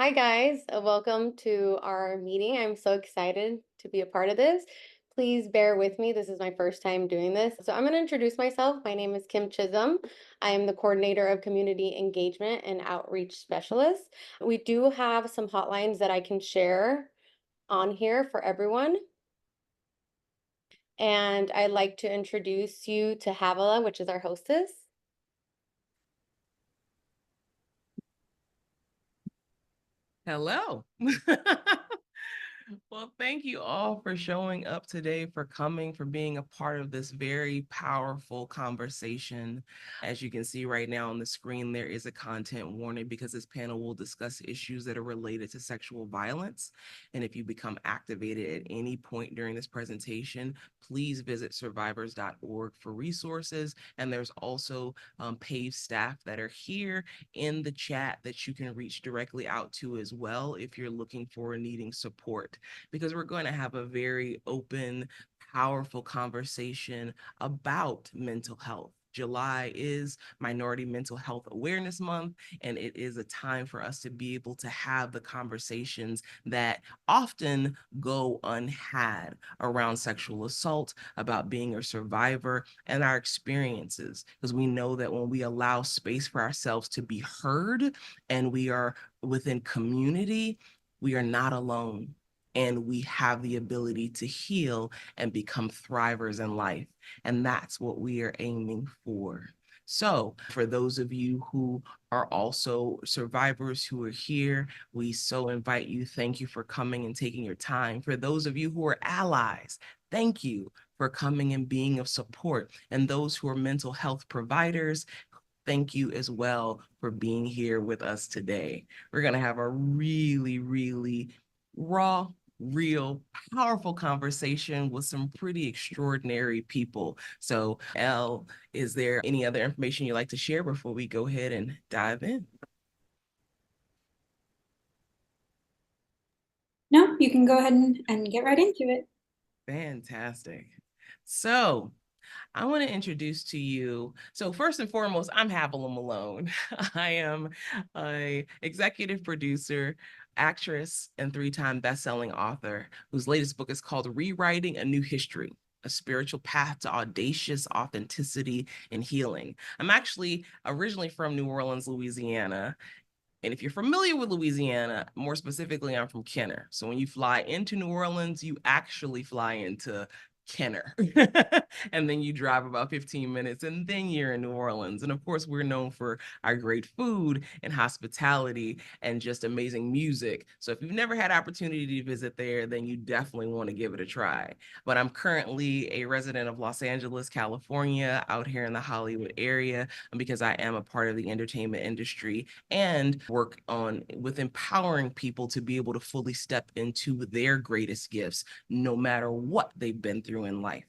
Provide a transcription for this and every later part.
Hi, guys. Welcome to our meeting. I'm so excited to be a part of this. Please bear with me. This is my first time doing this. So, I'm going to introduce myself. My name is Kim Chisholm. I am the coordinator of community engagement and outreach specialist. We do have some hotlines that I can share on here for everyone. And I'd like to introduce you to Havilah, which is our hostess. Hello. Well, thank you all for showing up today, for coming, for being a part of this very powerful conversation. As you can see right now on the screen, there is a content warning because this panel will discuss issues that are related to sexual violence. And if you become activated at any point during this presentation, please visit survivors.org for resources. And there's also paid staff that are here in the chat that you can reach directly out to as well if you're looking for needing support, because we're going to have a very open, powerful conversation about mental health. July is Minority Mental Health Awareness Month, and it is a time for us to be able to have the conversations that often go unhad around sexual assault, about being a survivor, and our experiences. Because we know that when we allow space for ourselves to be heard and we are within community, we are not alone. And we have the ability to heal and become thrivers in life. And that's what we are aiming for. So, for those of you who are also survivors who are here, we so invite you. Thank you for coming and taking your time. For those of you who are allies, thank you for coming and being of support. And those who are mental health providers, thank you as well for being here with us today. We're going to have a really, really raw, real, powerful conversation with some pretty extraordinary people. So, Elle, is there any other information you'd like to share before we go ahead and dive in? No, you can go ahead and get right into it. Fantastic. So, I want to introduce to you. So first and foremost, I'm Havilah Malone. I am a executive producer, actress, and three-time best-selling author whose latest book is called Rewriting a New History: A Spiritual Path to Audacious Authenticity and Healing. I'm actually originally from New Orleans, Louisiana. And if you're familiar with Louisiana, more specifically, I'm from Kenner. So when you fly into New Orleans, you actually fly into Kenner. And then you drive about 15 minutes and then you're in New Orleans. And of course, we're known for our great food and hospitality and just amazing music. So if you've never had opportunity to visit there, then you definitely want to give it a try. But I'm currently a resident of Los Angeles, California, out here in the Hollywood area, because I am a part of the entertainment industry and work on with empowering people to be able to fully step into their greatest gifts, no matter what they've been through in life.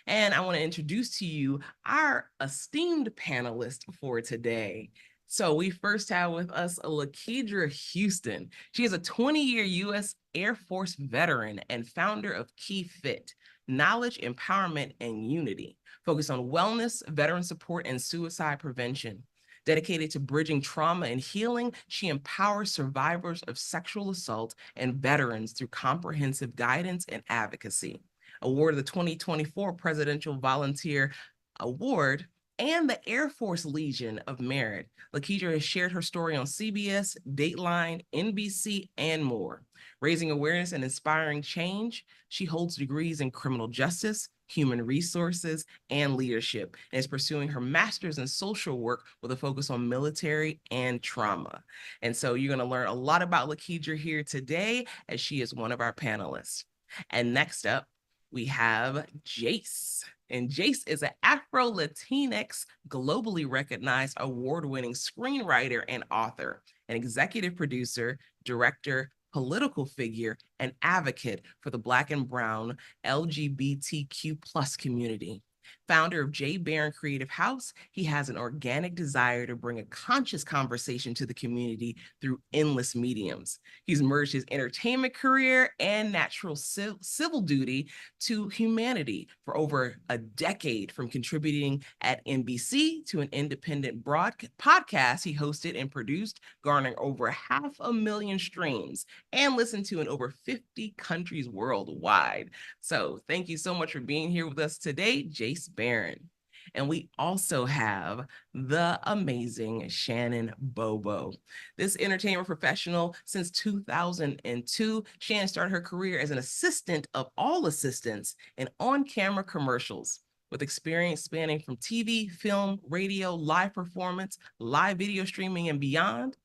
And I want to introduce to you our esteemed panelist for today. So we first have with us Lakedra Houston. She is a 20-year U.S. Air Force veteran and founder of Key Fit, Knowledge, Empowerment, and Unity, focused on wellness, veteran support, and suicide prevention. Dedicated to bridging trauma and healing, she empowers survivors of sexual assault and veterans through comprehensive guidance and advocacy. Awarded the 2024 Presidential Volunteer Award and the Air Force Legion of Merit, Lakedra has shared her story on CBS, Dateline, NBC, and more. Raising awareness and inspiring change, she holds degrees in criminal justice, human resources, and leadership, and is pursuing her master's in social work with a focus on military and trauma. And so you're going to learn a lot about Lakedra here today, as she is one of our panelists. And next up, we have Jayce. And Jayce is an Afro-Latinx, globally recognized award-winning screenwriter and author, an executive producer, director, political figure, and advocate for the Black and Brown LGBTQ plus community. Founder of Jayce Baron Creative House, he has an organic desire to bring a conscious conversation to the community through endless mediums. He's merged his entertainment career and natural civil duty to humanity for over a decade, from contributing at NBC to an independent podcast he hosted and produced, garnering over 500,000 streams and listened to in over 50 countries worldwide. So thank you so much for being here with us today, Jayce Baron. And we also have the amazing Shannon Bobo. This entertainment professional since 2002, Shannon started her career as an assistant of all assistants in on-camera commercials, with experience spanning from TV, film, radio, live performance, live video streaming, and beyond.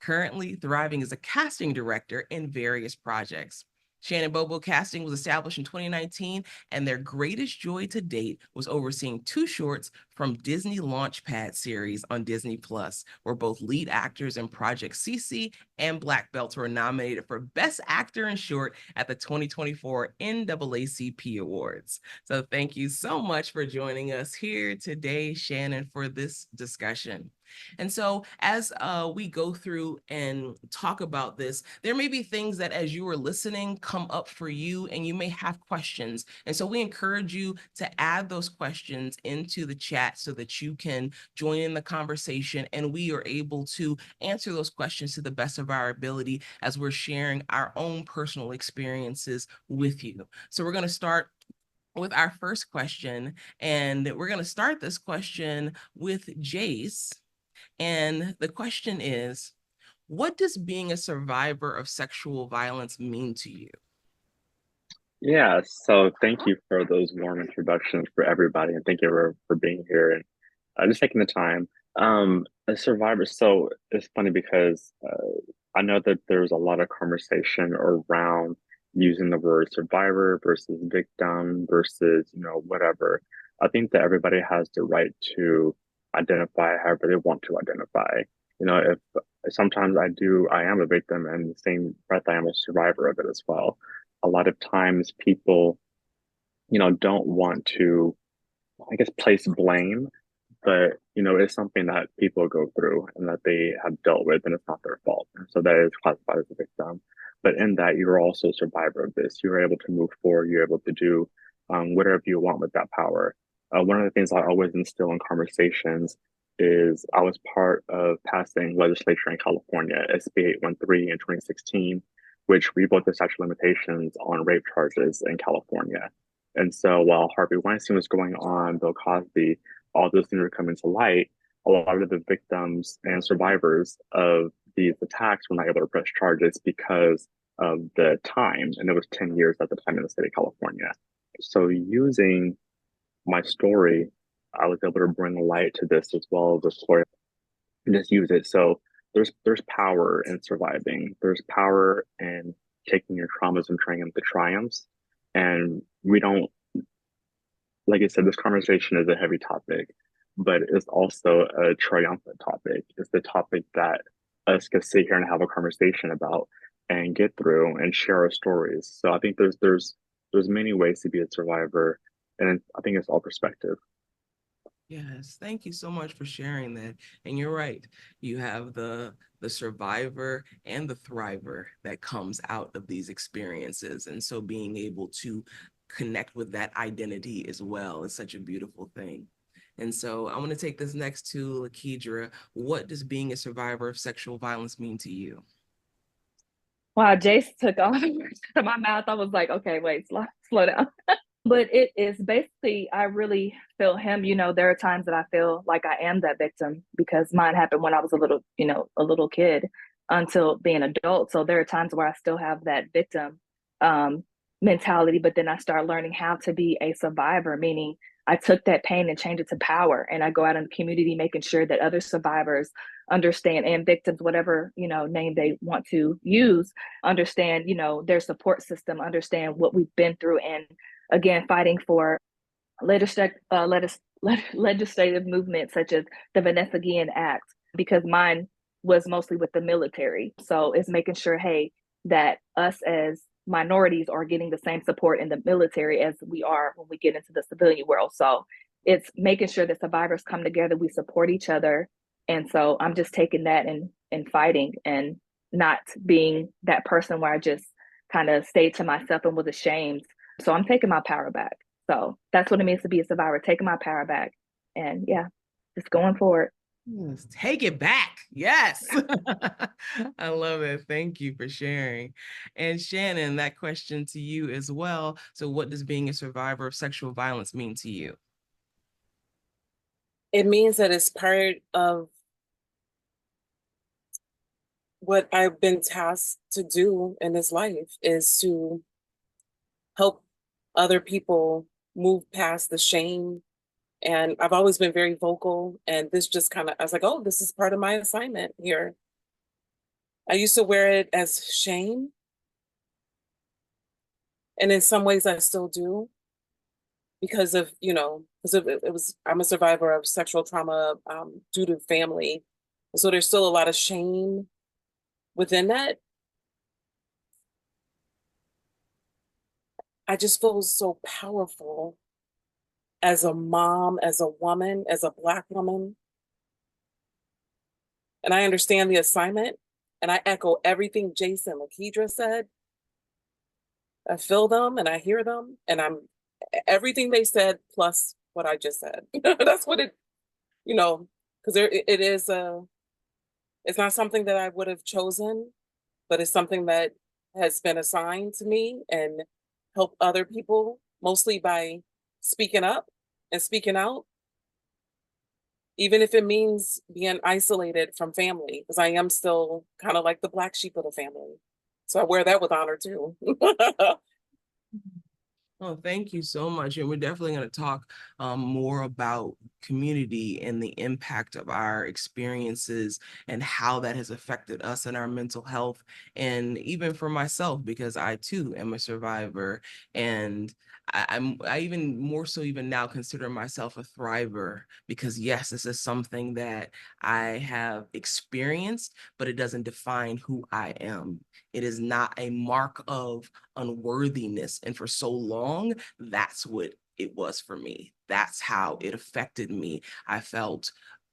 Currently thriving as a casting director in various projects. Shannon Bobo Casting was established in 2019, and their greatest joy to date was overseeing 2 shorts from Disney Launchpad series on Disney Plus, where both lead actors in Project CC and Black Belts were nominated for Best Actor in Short at the 2024 NAACP Awards. So thank you so much for joining us here today, Shannon, for this discussion. And so as we go through and talk about this, there may be things that as you are listening come up for you and you may have questions. And so we encourage you to add those questions into the chat so that you can join in the conversation and we are able to answer those questions to the best of our ability as we're sharing our own personal experiences with you. So we're going to start with our first question, and we're going to start this question with Jayce. And the question is, what does being a survivor of sexual violence mean to you? Yeah, so thank you for those warm introductions for everybody, and thank you for being here and just taking the time. A survivor, so it's funny because I know that there's a lot of conversation around using the word survivor versus victim versus, whatever. I think that everybody has the right to identify however they want to identify. If sometimes I am a victim, and the same breath I am a survivor of it as well. A lot of times people, don't want to, I guess, place blame, but it's something that people go through and that they have dealt with, and it's not their fault. And so that is classified as a victim. But in that, you're also a survivor of this. You're able to move forward. You're able to do whatever you want with that power. One of the things I always instill in conversations is I was part of passing legislation in California, SB 813 in 2016, which revoked the statute of limitations on rape charges in California. And so while Harvey Weinstein was going on, Bill Cosby, all those things were coming to light, a lot of the victims and survivors of these attacks were not able to press charges because of the time. And it was 10 years at the time in the state of California. So using my story, I was able to bring light to this as well as the story and just use it. So there's power in surviving. There's power in taking your traumas and turning them into triumphs. And we don't, like I said, this conversation is a heavy topic, but it's also a triumphant topic. It's the topic that us can sit here and have a conversation about and get through and share our stories. So I think there's many ways to be a survivor, and I think it's all perspective. Yes, thank you so much for sharing that. And you're right. You have the survivor and the thriver that comes out of these experiences. And so being able to connect with that identity as well is such a beautiful thing. And so I want to take this next to Lakedra. What does being a survivor of sexual violence mean to you? Wow, Jayce took all the words out of my mouth. I was like, okay, wait, slow down. But it is basically, I really feel him. There are times that I feel like I am that victim because mine happened when I was a little kid until being an adult. So there are times where I still have that victim mentality, but then I start learning how to be a survivor, meaning I took that pain and changed it to power. And I go out in the community, making sure that other survivors understand, and victims, whatever, name they want to use, understand, their support system, understand what we've been through. And again, fighting for legislative movements such as the Vanessa Guillen Act, because mine was mostly with the military. So it's making sure, hey, that us as minorities are getting the same support in the military as we are when we get into the civilian world. So it's making sure that survivors come together, we support each other. And so I'm just taking that and fighting, and not being that person where I just kind of stayed to myself and was ashamed. So I'm taking my power back. So that's what it means to be a survivor, taking my power back. And yeah, just going forward. Yes, take it back. Yes. I love it. Thank you for sharing. And Shannon, that question to you as well. So what does being a survivor of sexual violence mean to you? It means that it's part of what I've been tasked to do in this life, is to help other people move past the shame. And I've always been very vocal, and this just kind of, I was like, oh, this is part of my assignment here. I used to wear it as shame, and in some ways I still do, because of, I'm a survivor of sexual trauma due to family. So there's still a lot of shame within that. I just feel so powerful as a mom, as a woman, as a Black woman. And I understand the assignment, and I echo everything Jayce and Lakedra said. I feel them and I hear them, and I'm everything they said plus what I just said. That's what it, because it is it's not something that I would have chosen, but it's something that has been assigned to me, and help other people, mostly by speaking up and speaking out, even if it means being isolated from family, because I am still kind of like the Black sheep of the family. So I wear that with honor too. Oh, thank you so much. And we're definitely going to talk more about community and the impact of our experiences and how that has affected us and our mental health. And even for myself, because I too am a survivor. And I even more so even now consider myself a thriver, because yes, this is something that I have experienced, but it doesn't define who I am. It is not a mark of unworthiness. And for so long, that's what it was for me. That's how it affected me. I felt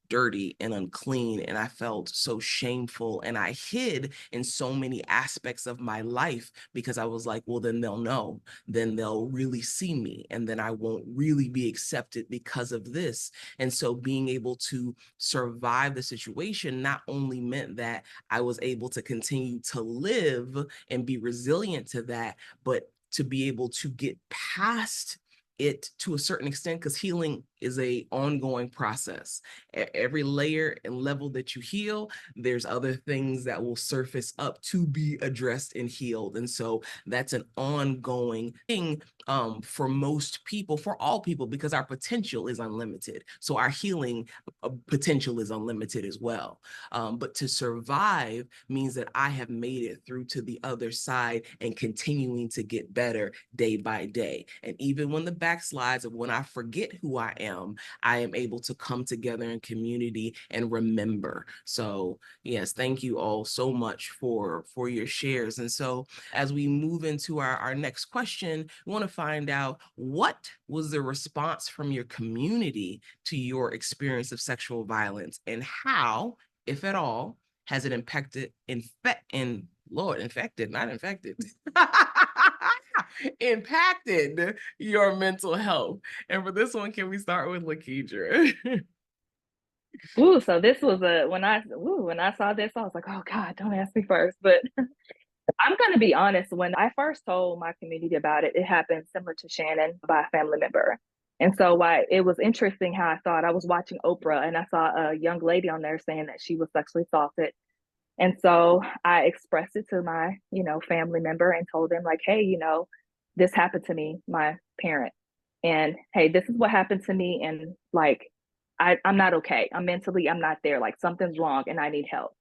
dirty and unclean, and I felt so shameful, and I hid in so many aspects of my life, because I was like, well, then they'll know, then they'll really see me, and then I won't really be accepted because of this. And so being able to survive the situation not only meant that I was able to continue to live and be resilient to that, but to be able to get past it to a certain extent, because healing is a ongoing process. Every layer and level that you heal, there's other things that will surface up to be addressed and healed. And so that's an ongoing thing for most people, for all people, because our potential is unlimited. So our healing potential is unlimited as well. But to survive means that I have made it through to the other side and continuing to get better day by day. And even when the backslides of when I forget who I am able to come together in community and remember. So yes, thank you all so much for your shares. And so as we move into our next question, we want to find out, what was the response from your community to your experience of sexual violence, and how, if at all, has it impacted, impacted your mental health? And for this one, can we start with Lakedra? Ooh, so this was when I saw this, I was like, oh God, don't ask me first. But I'm going to be honest, when I first told my community about it, it happened similar to Shannon, by a family member. And so it was interesting how I thought, I was watching Oprah and I saw a young lady on there saying that she was sexually assaulted. And so I expressed it to my, family member, and told them like, hey, this happened to me, my parent. And hey, this is what happened to me. And like, I'm not okay. I'm not there. Like, something's wrong and I need help.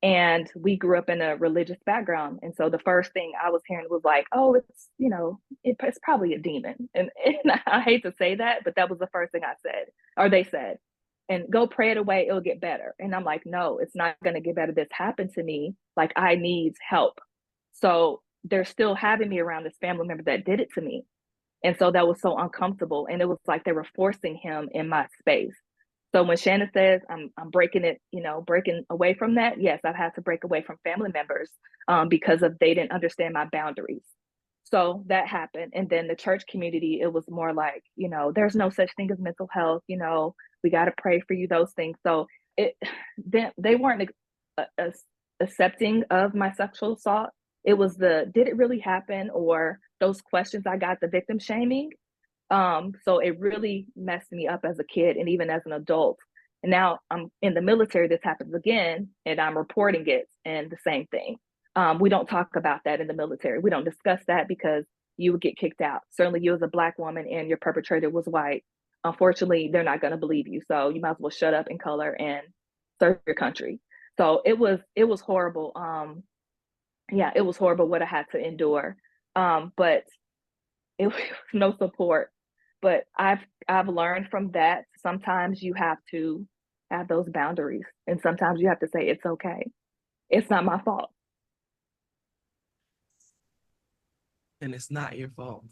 And we grew up in a religious background. And so the first thing I was hearing was like, oh, it's probably a demon. And I hate to say that, but that was the first thing I said, or they said, and go pray it away, it'll get better. And I'm like, no, it's not going to get better. This happened to me. Like, I need help. So they're still having me around this family member that did it to me. And so that was so uncomfortable. And it was like they were forcing him in my space. So when Shannon says I'm breaking it, breaking away from that, yes, I've had to break away from family members because they didn't understand my boundaries. So that happened. And then the church community, it was more like, there's no such thing as mental health, we got to pray for you, those things. So they weren't accepting of my sexual assault. It was did it really happen? Or those questions I got, the victim shaming. So it really messed me up as a kid and even as an adult. And now I'm in the military, this happens again, and I'm reporting it, and the same thing. We don't talk about that in the military. We don't discuss that because you would get kicked out. Certainly you as a Black woman and your perpetrator was white. Unfortunately, they're not going to believe you. So you might as well shut up in color and serve your country. So it was horrible. Yeah, it was horrible what I had to endure. But it was no support. But I've learned from that. Sometimes you have to have those boundaries, and sometimes you have to say it's okay. It's not my fault. And it's not your fault.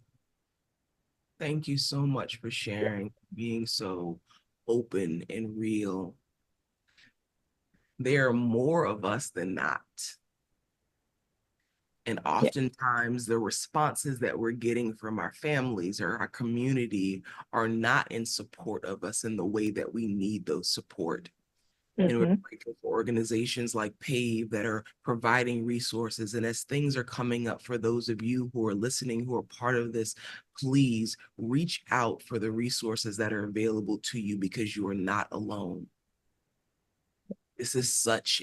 Thank you so much for sharing, being so open and real. There are more of us than not. And oftentimes the responses that we're getting from our families or our community are not in support of us in the way that we need those support. And we're grateful for organizations like PAVE that are providing resources. And as things are coming up for those of you who are listening, who are part of this, please reach out for the resources that are available to you, because you are not alone. This is such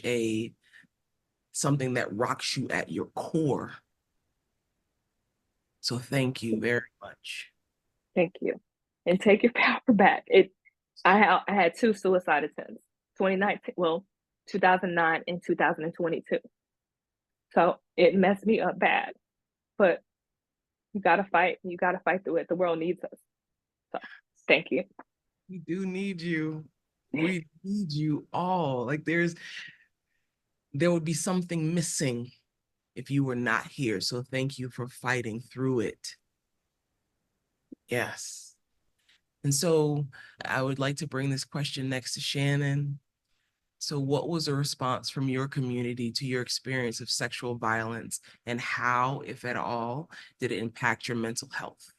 something that rocks you at your core. So thank you very much. Thank you. And take your power back. I had 2 suicide attempts, 2009 and 2022. So it messed me up bad, but you got to fight. You got to fight through it. The world needs us. So thank you. We do need you. We need you all. Like there would be something missing if you were not here. So thank you for fighting through it. Yes. And so I would like to bring this question next to Shannon. So what was a response from your community to your experience of sexual violence, and how, if at all, did it impact your mental health?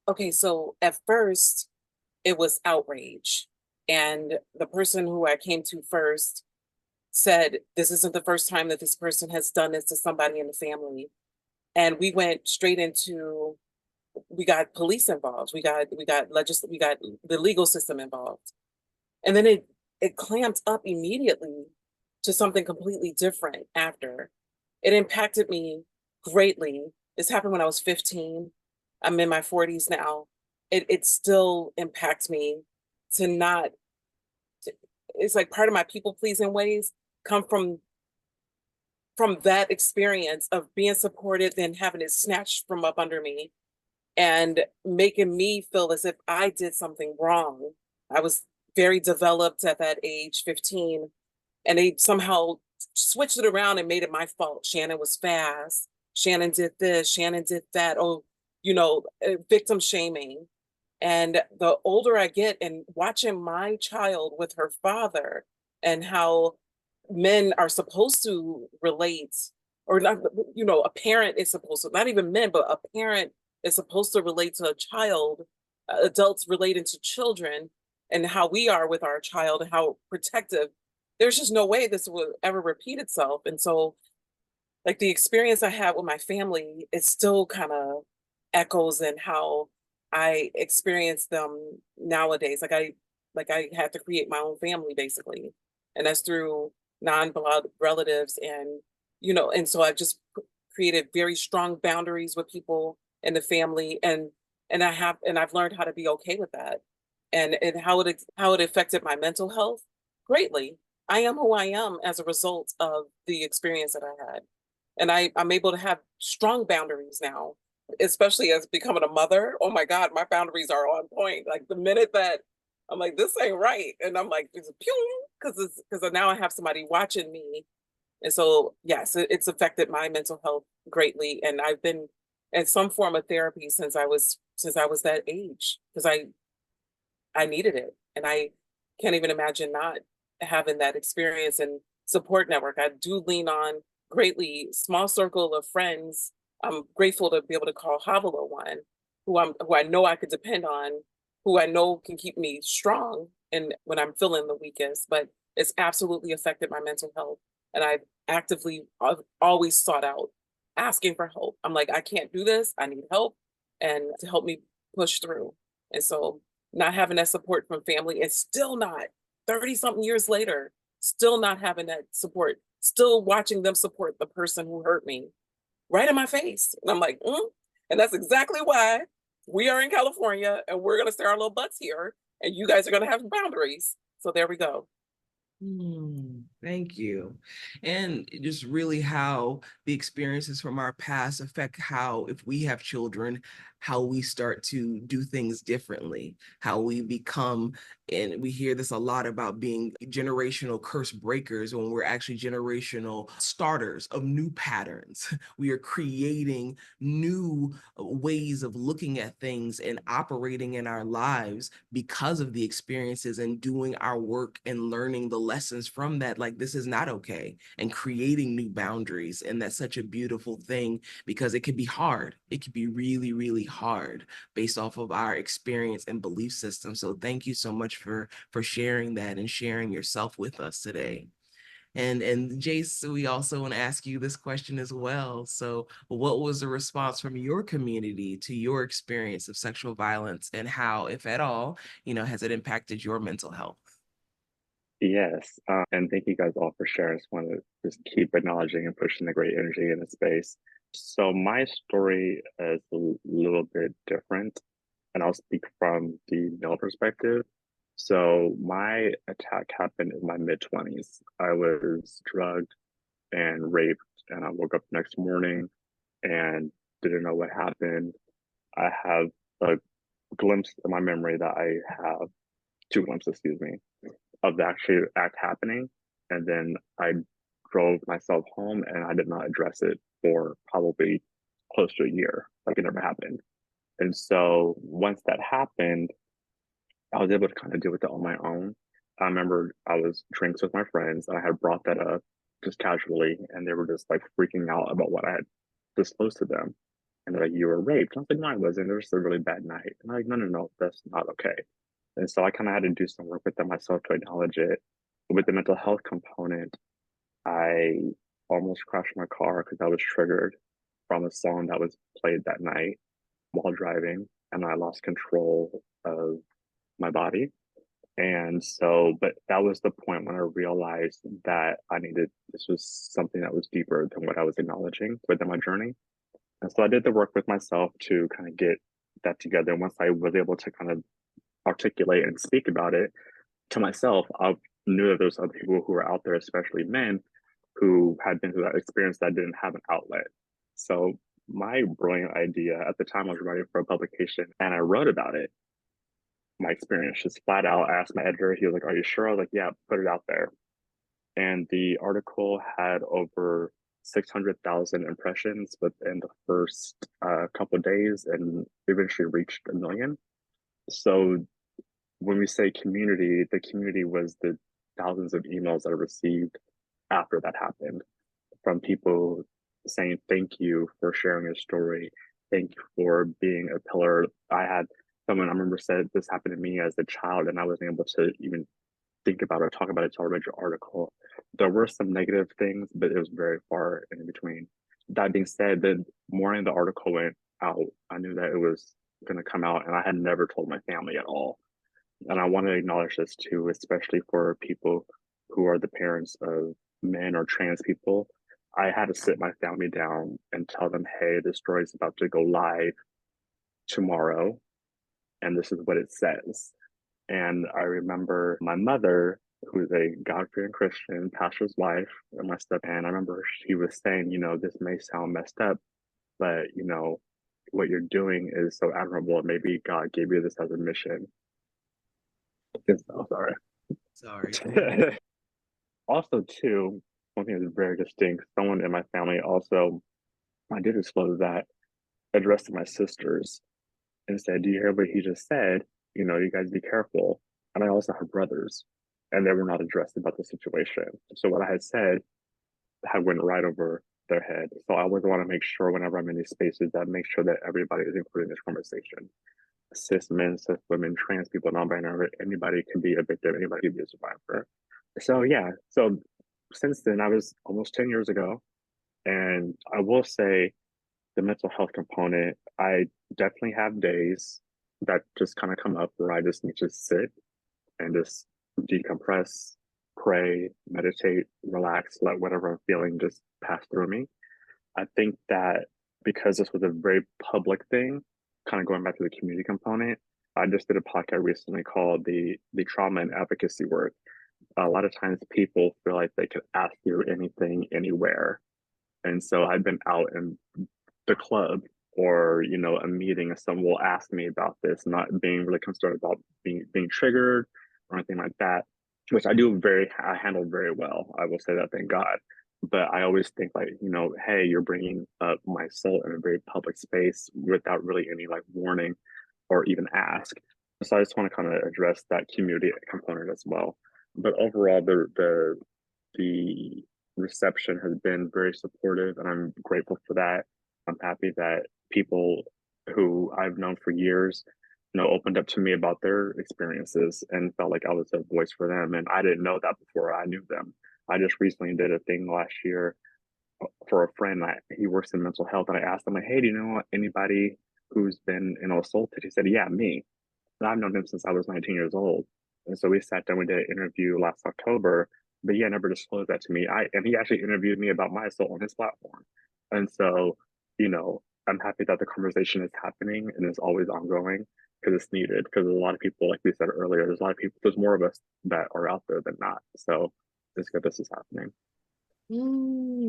Okay, so at first it was outrage. And the person who I came to first said, this isn't the first time that this person has done this to somebody in the family. And we went straight into, we got police involved. We got the legal system involved. And then it clamped up immediately to something completely different after. It impacted me greatly. This happened when I was 15. I'm in my 40s now. It still impacts me to not, it's like part of my people pleasing ways come from that experience of being supported, then having it snatched from up under me and making me feel as if I did something wrong. I was very developed at that age, 15, and they somehow switched it around and made it my fault. Shannon was fast. Shannon did this, Shannon did that. Oh, victim shaming. And the older I get, and watching my child with her father and how men are supposed to relate, or not, a parent is supposed to, not even men, but a parent is supposed to relate to a child, adults relating to children, and how we are with our child and how protective. There's just no way this will ever repeat itself. And so, like, the experience I had with my family, it still kind of echoes in how I experience them nowadays. Like I had to create my own family, basically. And that's through non-blood relatives. And, and so I just created very strong boundaries with people in the family. And I've learned how to be okay with that. And how it affected my mental health greatly. I am who I am as a result of the experience that I had. And I'm able to have strong boundaries now, especially as becoming a mother. Oh my God, my boundaries are on point. Like the minute that I'm like, this ain't right. And I'm like, because now I have somebody watching me And so, yes, it's affected my mental health greatly. And I've been in some form of therapy since I was that age, because I needed it. And I can't even imagine not having that experience and support network. I do lean on greatly small circle of friends. I'm grateful to be able to call Havilah one, who I know I could depend on, who I know can keep me strong and when I'm feeling the weakest, but it's absolutely affected my mental health. And I've always sought out asking for help. I'm like, I can't do this. I need help and to help me push through. And so not having that support from family and still not 30 something years later, still not having that support, still watching them support the person who hurt me right in my face. And I'm like, and that's exactly why we are in California and we're going to stay our little butts here and you guys are going to have boundaries. So there we go. Thank you. And just really how the experiences from our past affect how, if we have children, how we start to do things differently, how we become, and we hear this a lot about being generational curse breakers when we're actually generational starters of new patterns. We are creating new ways of looking at things and operating in our lives because of the experiences and doing our work and learning the lessons from that. Like, this is not okay, and creating new boundaries. And that's such a beautiful thing because it could be hard. It could be really, really hard based off of our experience and belief system. So thank you so much for sharing that and sharing yourself with us today. And Jayce, we also want to ask you this question as well. So what was the response from your community to your experience of sexual violence, and how, if at all, has it impacted your mental health? Yes, and thank you guys all for sharing. I just want to just keep acknowledging and pushing the great energy in the space. So my story is a little bit different, and I'll speak from the male perspective. So my attack happened in my mid-20s. I was drugged and raped, and I woke up the next morning and didn't know what happened. I have a glimpse in my memory that I have two glimpses, excuse me, of the actual act happening. And then I drove myself home and I did not address it for probably close to a year. Like, it never happened. And so once that happened, I was able to kind of deal with it on my own. I remember I was drinks with my friends and I had brought that up just casually, and they were just like freaking out about what I had disclosed to them. And they're like, "You were raped." I was like, "No, I wasn't. It was just a really bad night." And I'm like, "No, that's not okay." And so I kind of had to do some work with them myself to acknowledge it. But with the mental health component, I almost crashed my car because I was triggered from a song that was played that night while driving, and I lost control of my body. And so, but that was the point when I realized that this was something that was deeper than what I was acknowledging within my journey. And so I did the work with myself to kind of get that together. And once I was able to kind of articulate and speak about it to myself, I knew that there's other people who were out there, especially men, who had been through that experience that didn't have an outlet. So my brilliant idea at the time, I was writing for a publication and I wrote about it. My experience, just flat out. I asked my editor, he was like, "Are you sure?" I was like, "Yeah, put it out there." And the article had over 600,000 impressions within the first couple of days and eventually reached 1 million. So when we say community, the community was the thousands of emails that I received after that happened from people saying, "Thank you for sharing your story. Thank you for being a pillar." I had someone I remember said this happened to me as a child, and I wasn't able to even think about or talk about it until I read your article. There were some negative things, but it was very far in between. That being said, the morning the article went out, I knew that it was going to come out, and I had never told my family at all. And I want to acknowledge this too, especially for people who are the parents of men or trans people. I had to sit my family down and tell them, "Hey, this story is about to go live tomorrow, and this is what it says." And I remember my mother, who's a God-fearing Christian, pastor's wife, and my step, and I remember she was saying, "This may sound messed up, but what you're doing is so admirable. Maybe God gave you this as a mission." Oh, sorry. Sorry. Also, too, one thing that's very distinct. Someone in my family also, I did disclose that, addressed my sisters and said, "Do you hear what he just said? You know, you guys be careful." And I also have brothers, and they were not addressed about the situation. So what I had said had went right over their head. So I always want to make sure whenever I'm in these spaces that make sure that everybody is included in this conversation. Cis men, cis women, trans people, non-binary, anybody can be a victim, anybody can be a survivor. So yeah, so since then, I was almost 10 years ago. And I will say the mental health component, I definitely have days that just kind of come up where I just need to sit and just decompress, pray, meditate, relax, let whatever I'm feeling just pass through me. I think that because this was a very public thing, kind of going back to the community component, I just did a podcast recently called the trauma and advocacy work. A lot of times people feel like they could ask you anything anywhere. And so I've been out in the club or, you know, a meeting and someone will ask me about this, not being really concerned about being triggered or anything like that, which I handle very well. I will say that, thank God. But I always think like, you know, hey, you're bringing up my soul in a very public space without really any like warning or even ask. So I just want to kind of address that community component as well. But overall, the reception has been very supportive, and I'm grateful for that. I'm happy that people who I've known for years, you know, opened up to me about their experiences and felt like I was a voice for them. And I didn't know that before I knew them. I just recently did a thing last year for a friend. He works in mental health, and I asked him, like, "Hey, do you know anybody who's been, you know, assaulted?" He said, "Yeah, me." And I've known him since I was 19 years old. And so we sat down, we did an interview last October, but yeah, never disclosed that to me. And he actually interviewed me about my assault on his platform. And so, you know, I'm happy that the conversation is happening and is always ongoing because it's needed. Because there's a lot of people, like we said earlier, there's a lot of people, there's more of us that are out there than not. So it's good this is happening.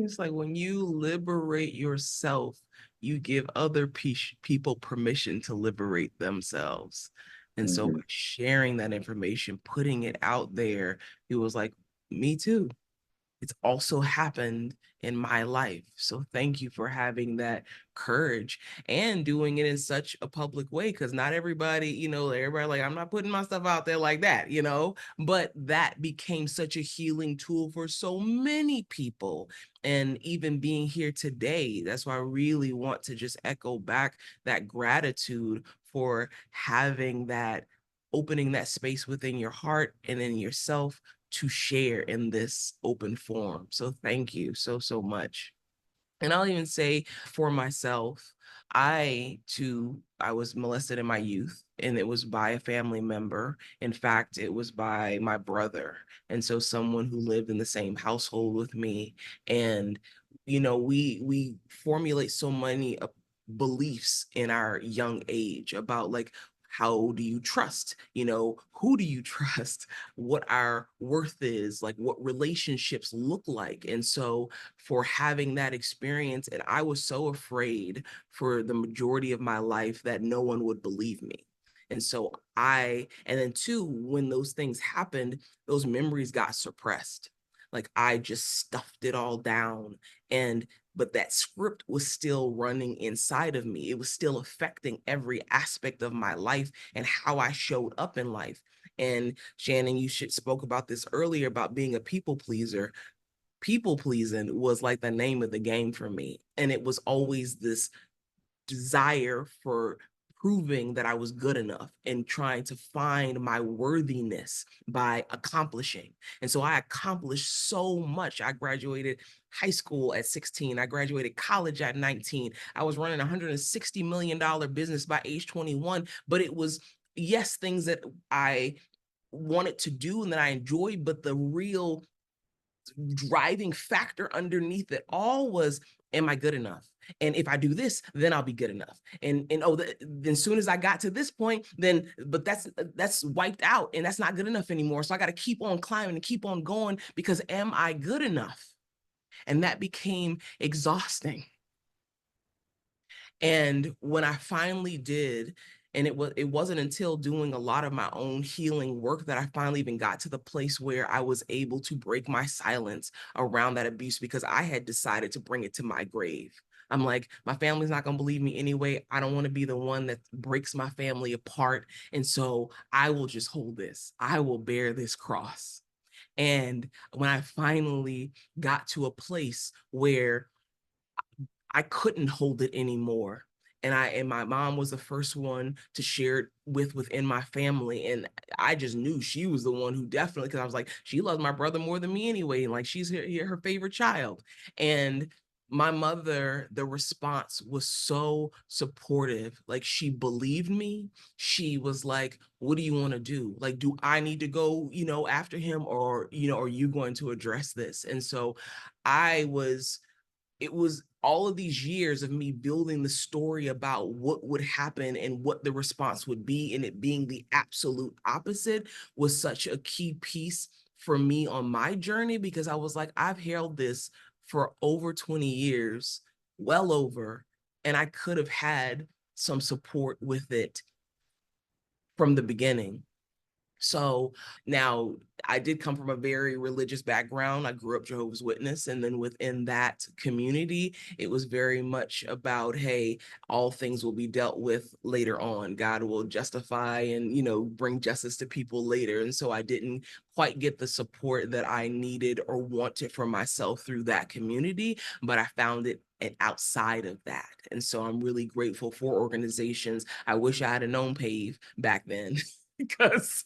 It's like when you liberate yourself, you give other people permission to liberate themselves. And so by sharing that information, putting it out there, it was like, me too. It's also happened in my life. So thank you for having that courage and doing it in such a public way, because not everybody, you know, everybody like, I'm not putting my stuff out there like that, you know, but that became such a healing tool for so many people. And even being here today, that's why I really want to just echo back that gratitude for having that, opening that space within your heart and in yourself to share in this open forum. So thank you so, so much. And I'll even say for myself, I was molested in my youth, and it was by a family member. In fact, it was by my brother. And so someone who lived in the same household with me. And, you know, we formulate so many beliefs in our young age about like, how do you trust? You know, who do you trust? What our worth is, like what relationships look like. And so for having that experience, and I was so afraid for the majority of my life that no one would believe me. And so and then two, when those things happened, those memories got suppressed. Like I just stuffed it all down. But that script was still running inside of me. It was still affecting every aspect of my life and how I showed up in life. And Shannon, you spoke about this earlier about being a people pleaser. People pleasing was like the name of the game for me. And it was always this desire for proving that I was good enough and trying to find my worthiness by accomplishing. And so I accomplished so much. I graduated high school at 16. I graduated college at 19. I was running a $160 million business by age 21, but it was, yes, things that I wanted to do and that I enjoyed, but the real driving factor underneath it all was, am I good enough? And if I do this, then I'll be good enough. And then as soon as I got to this point, but that's wiped out, and that's not good enough anymore. So I got to keep on climbing and keep on going, because am I good enough? And that became exhausting. And when I finally did, And it wasn't until doing a lot of my own healing work that I finally even got to the place where I was able to break my silence around that abuse, because I had decided to bring it to my grave. I'm like, my family's not going to believe me anyway. I don't want to be the one that breaks my family apart. And so I will just hold this. I will bear this cross. And when I finally got to a place where I couldn't hold it anymore, and my mom was the first one to share it within my family, and I just knew she was the one who definitely, because I was like, she loves my brother more than me anyway, and like she's her favorite child. And my mother, the response was so supportive. Like, she believed me. She was like, what do you want to do? Like, do I need to go, after him, or, are you going to address this? And so it was all of these years of me building the story about what would happen and what the response would be, and it being the absolute opposite was such a key piece for me on my journey, because I was like, I've held this for over 20 years, well over, and I could have had some support with it from the beginning. So now, I did come from a very religious background. I grew up Jehovah's Witness. And then within that community, it was very much about, hey, all things will be dealt with later on. God will justify and, bring justice to people later. And so I didn't quite get the support that I needed or wanted for myself through that community, but I found it outside of that. And so I'm really grateful for organizations. I wish I had known PAVE back then. Because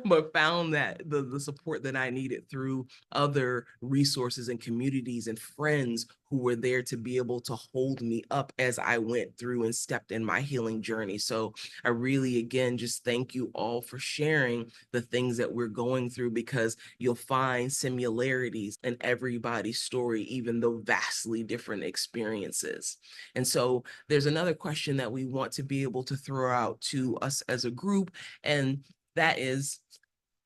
but found that the support that I needed through other resources and communities and friends who were there to be able to hold me up as I went through and stepped in my healing journey. So I really, again, just thank you all for sharing the things that we're going through, because you'll find similarities in everybody's story, even though vastly different experiences. And so there's another question that we want to be able to throw out to us as a group, and that is,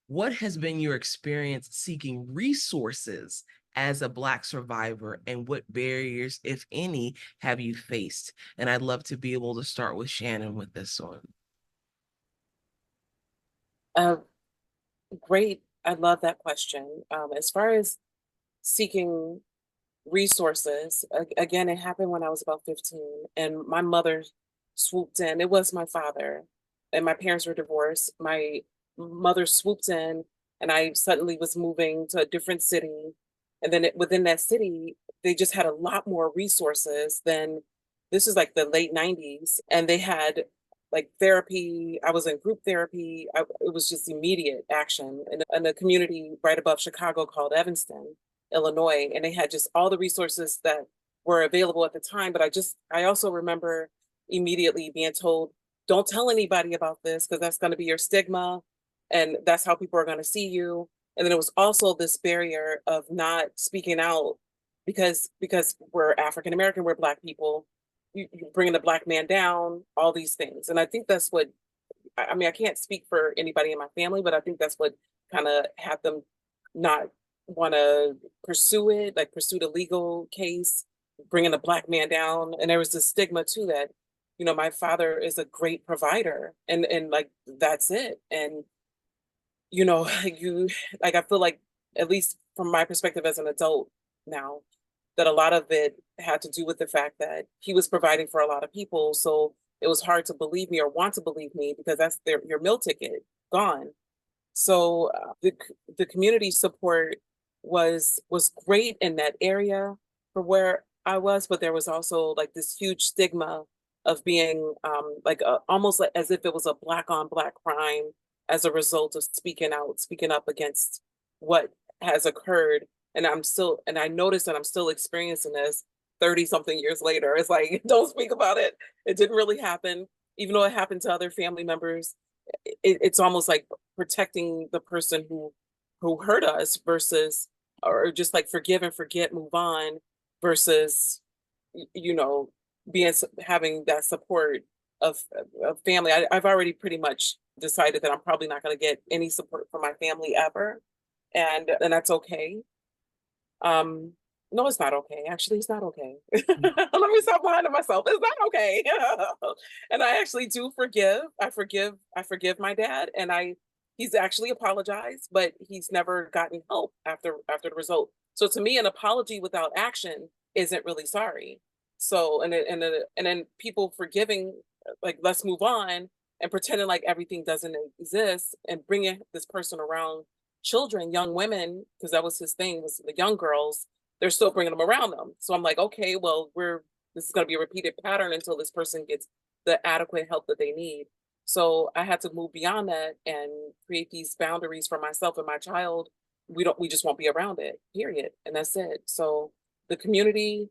what has been your experience seeking resources as a Black survivor, and what barriers, if any, have you faced? And I'd love to be able to start with Shannon with this one. Great. I love that question. As far as seeking resources, again, it happened when I was about 15, and my mother swooped in. It was my father, and my parents were divorced. My mother swooped in, and I suddenly was moving to a different city. And then within that city, they just had a lot more resources than, this was like the late 90s, and they had like therapy. I was in group therapy. It was just immediate action in a community right above Chicago called Evanston, Illinois. And they had just all the resources that were available at the time. But I also remember immediately being told, don't tell anybody about this, because that's going to be your stigma. And that's how people are going to see you. And then it was also this barrier of not speaking out because we're African American, we're Black people. You bringing the Black man down, all these things. And I think that's what, I mean, I can't speak for anybody in my family, but I think that's what kind of had them not want to pursue it, like pursue the legal case, bringing the Black man down. And there was this stigma too that, my father is a great provider, and like, that's it. And, I feel like, at least from my perspective as an adult now, that a lot of it had to do with the fact that he was providing for a lot of people. So it was hard to believe me or want to believe me, because that's your meal ticket gone. So the community support was great in that area for where I was, but there was also like this huge stigma of being almost like as if it was a Black on Black crime as a result of speaking up against what has occurred. And I noticed that I'm still experiencing this 30 something years later. It's like, don't speak about it. It didn't really happen, even though it happened to other family members. It's almost like protecting the person who hurt us versus, or just like forgive and forget, move on, versus, having that support of family. I've already pretty much decided that I'm probably not going to get any support from my family ever. And that's okay. no, it's not okay. Actually, it's not okay. Let me stop lying to myself. It's not okay. And I actually do forgive. I forgive my dad, and he's actually apologized, but he's never gotten help after the result. So to me, an apology without action isn't really sorry. So and then people forgiving, like, let's move on, and pretending like everything doesn't exist, and bringing this person around children, young women, because that was his thing, was the young girls. They're still bringing them around them. So I'm like, okay, well, this is going to be a repeated pattern until this person gets the adequate help that they need. So I had to move beyond that and create these boundaries for myself and my child. We just won't be around it, period. And that's it. So the community,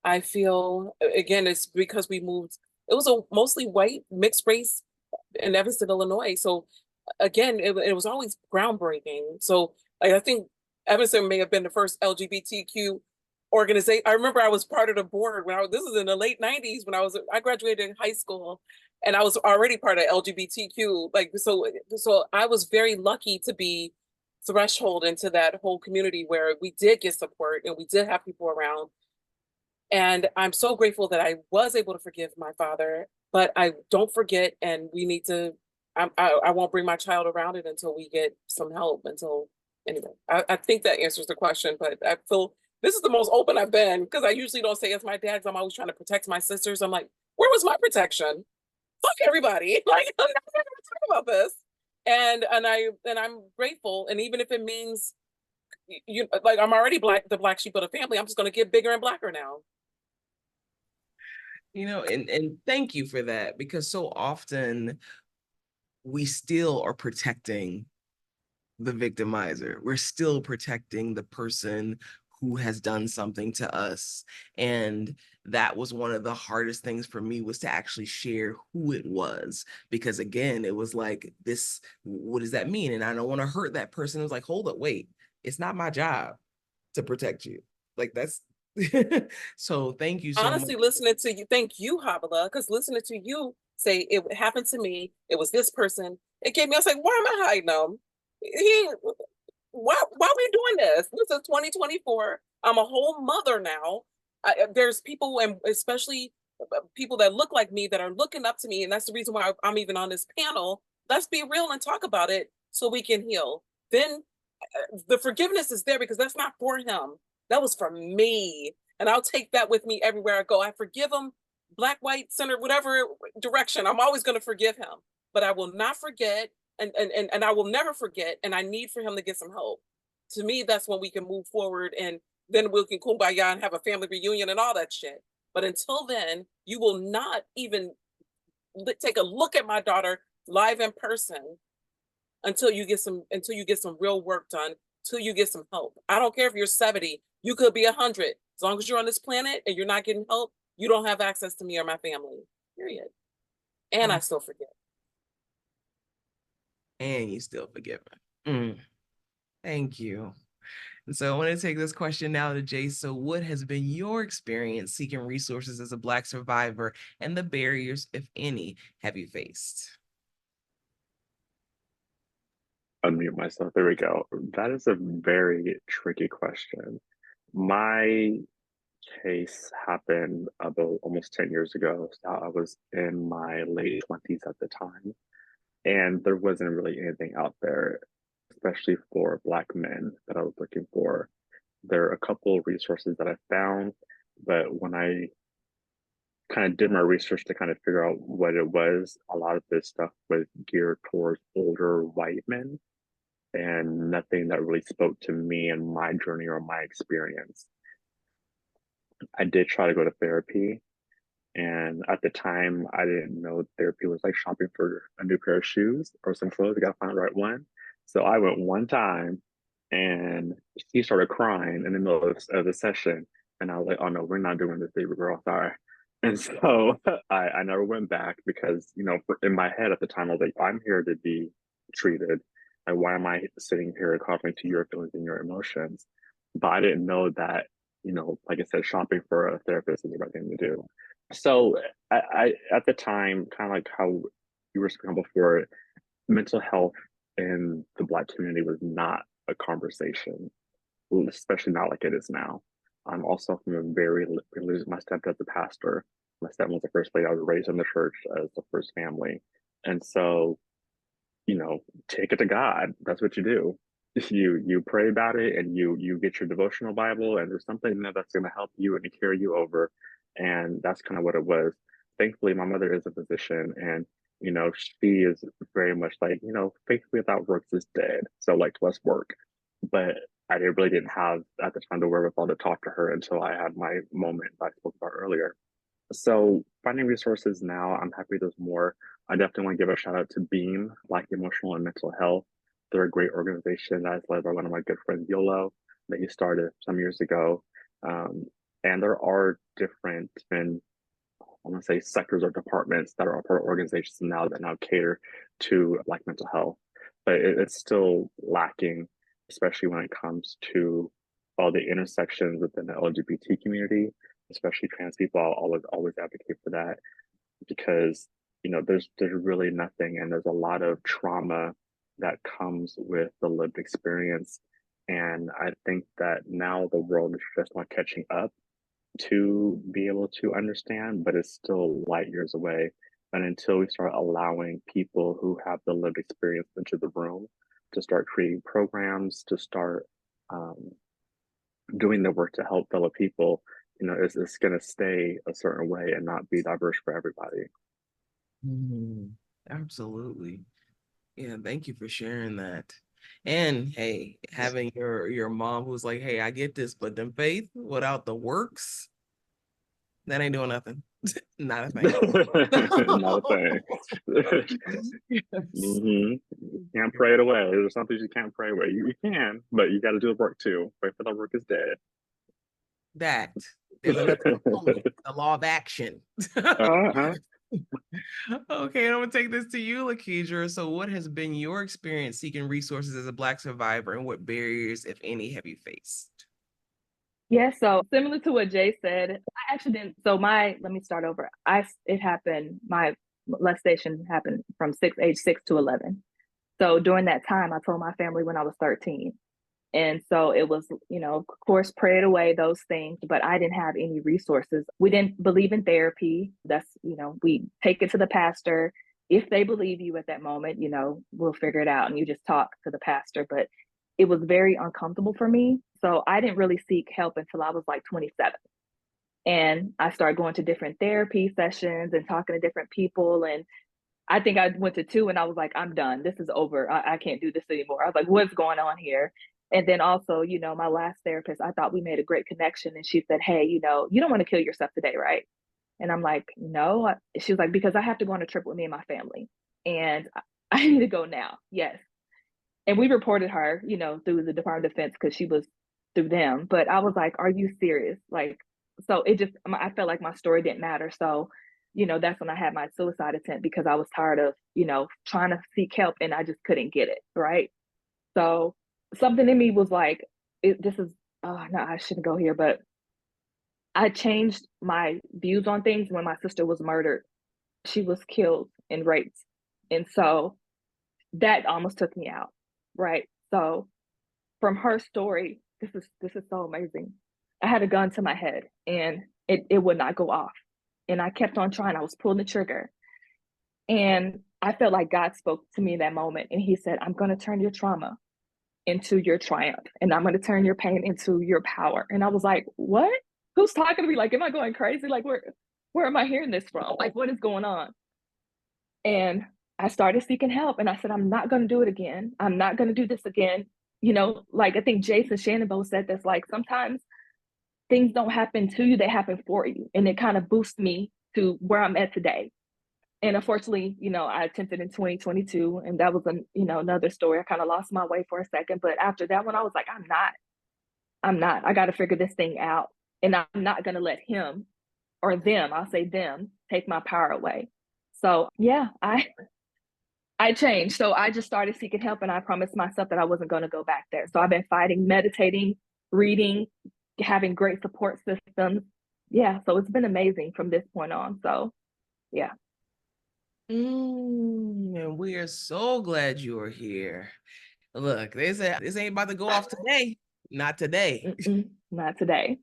I feel, again, it's because we moved, it was a mostly white mixed race in Evanston, Illinois. So again, it was always groundbreaking. So like, I think Evanston may have been the first LGBTQ organization. I remember I was part of the board this was in the late 90s when I graduated high school, and I was already part of LGBTQ. Like, so I was very lucky to be threshold into that whole community where we did get support and we did have people around. And I'm so grateful that I was able to forgive my father, but I don't forget, and we need to, I won't bring my child around it until we get some help. Anyway, I think that answers the question, but I feel this is the most open I've been, because I usually don't say it's my dad, 'cause I'm always trying to protect my sisters. I'm like, where was my protection? Fuck everybody. Like, I'm not gonna talk about this. And I'm grateful. And even if it means, like, I'm already the black sheep of the family, I'm just gonna get bigger and blacker now. And thank you for that, because so often we still are protecting the victimizer. We're still protecting the person who has done something to us. And that was one of the hardest things for me, was to actually share who it was. Because again, it was like, what does that mean? And I don't want to hurt that person. It was like, hold up, wait, it's not my job to protect you. Like, that's so thank you so Honestly, much. listening to you, thank you, Havilah, because listening to you say it happened to me, it was this person, it gave me, I was like, why am I hiding them? He, why are we doing this? This is 2024. I'm a whole mother now. There's people, and especially people that look like me, that are looking up to me, and that's the reason why I'm even on this panel. Let's be real and talk about it so we can heal. Then the forgiveness is there because that's not for him. That was for me. And I'll take that with me everywhere I go. I forgive him, black, white, center, whatever direction. I'm always going to forgive him. But I will not forget, and I will never forget. And I need for him to get some help. To me, that's when we can move forward, and then we can kumbaya and have a family reunion and all that shit. But until then, you will not even take a look at my daughter live in person until you get some real work done, till you get some help. I don't care if you're 70, you could be 100. As long as you're on this planet and you're not getting help, you don't have access to me or my family. Period. And I still forget. And you still forgive me. Thank you. And so I want to take this question now to Jayce. So what has been your experience seeking resources as a Black survivor, and the barriers, if any, have you faced? Unmute myself. There we go. That is a very tricky question. My case happened about almost 10 years ago. So I was in my late 20s at the time, and there wasn't really anything out there, especially for Black men, that I was looking for. There are a couple of resources that I found, but when I kind of did my research to kind of figure out what it was, a lot of this stuff was geared towards older white men, and nothing that really spoke to me and my journey or my experience. I did try to go to therapy, and at the time, I didn't know therapy was like shopping for a new pair of shoes or some clothes. I got to find the right one. So I went one time, and she started crying in the middle of the session. And I was like, oh no, we're not doing this, baby girl. Sorry. And so I never went back because, in my head at the time, I was like, I'm here to be treated. And why am I sitting here coughing to your feelings and your emotions? But I didn't know that, like I said, shopping for a therapist is the right thing to do. So I at the time, kind of like how you were speaking before, mental health in the Black community was not a conversation, especially not like it is now. I'm also from a very religious, my stepdad's a pastor. My stepmom's the first lady. I was raised in the church as the first family. And so, take it to God. That's what you do. You pray about it, and you get your devotional Bible, and there's something in there that's going to help you and to carry you over. And that's kind of what it was. Thankfully, my mother is a physician, and she is very much like, faith without works is dead. So like, let's work. But I really didn't have at the time the wherewithal to talk to her until I had my moment that I spoke about earlier. So finding resources now, I'm happy there's more. I definitely want to give a shout out to Beam, Black Emotional and Mental Health. They're a great organization that's led by one of my good friends, Yolo, that he started some years ago. And there are different, and I want to say sectors or departments that are part of organizations now that now cater to Black mental health. But it's still lacking, especially when it comes to all the intersections within the LGBT community, especially trans people. I'll always advocate for that, because there's really nothing, and there's a lot of trauma that comes with the lived experience. And I think that now the world is just not catching up to be able to understand, but it's still light years away. And until we start allowing people who have the lived experience into the room, to start creating programs, to start doing the work to help fellow people, it's going to stay a certain way and not be diverse for everybody. Absolutely. Yeah, thank you for sharing that. And hey, having your mom who's like, hey, I get this, but then faith without the works, that ain't doing nothing. Not a thing. Not a thing. Yes. You can't pray it away. There's some things you can't pray away. You can, but you got to do the work too. Pray for the work is dead. That is another component, the law of action. Uh-huh. Okay, I'm gonna take this to you, Lakedra. So what has been your experience seeking resources as a Black survivor, and what barriers, if any, have you faced? Yeah, so similar to what Jay said, I actually didn't. So let me start over. It happened. My molestation happened from age 6 to 11. So during that time, I told my family when I was 13. And so it was, of course, prayed away those things, but I didn't have any resources. We didn't believe in therapy. That's, we take it to the pastor. If they believe you at that moment, we'll figure it out, and you just talk to the pastor. But it was very uncomfortable for me. So I didn't really seek help until I was like 27. And I started going to different therapy sessions and talking to different people. And I think I went to 2 and I was like, I'm done. This is over. I can't do this anymore. I was like, what's going on here? And then also, my last therapist, I thought we made a great connection. And she said, hey, you don't want to kill yourself today, right? And I'm like, no. She was like, because I have to go on a trip with me and my family. And I need to go now. Yes. And we reported her, through the Department of Defense, because she was through them. But I was like, are you serious? Like, so I felt like my story didn't matter. So, that's when I had my suicide attempt, because I was tired of, trying to seek help and I just couldn't get it. Right. So something in me was like, no, I shouldn't go here, but I changed my views on things when my sister was murdered. She was killed and raped. And so that almost took me out. Right. So from her story, this is so amazing. I had a gun to my head and it would not go off. And I kept on trying. I was pulling the trigger. And I felt like God spoke to me in that moment. And he said, I'm going to turn your trauma into your triumph. And I'm going to turn your pain into your power. And I was like, what? Who's talking to me? Like, am I going crazy? Like, where am I hearing this from? Like, what is going on? And I started seeking help. And I said, I'm not going to do it again. I'm not going to do this again. Like I think Jayce and Shannon both said this, like sometimes things don't happen to you, they happen for you. And it kind of boosts me to where I'm at today. And unfortunately, I attempted in 2022, and that was another story. I kind of lost my way for a second. But after that one, I was like, I'm not. I got to figure this thing out. And I'm not going to let him or them, I'll say them, take my power away. So yeah, I changed. So I just started seeking help, and I promised myself that I wasn't going to go back there. So I've been fighting, meditating, reading, having great support systems. Yeah. So it's been amazing from this point on. So yeah. And we are so glad you are here. Look, they said this ain't about to go off today. Not today. Not today.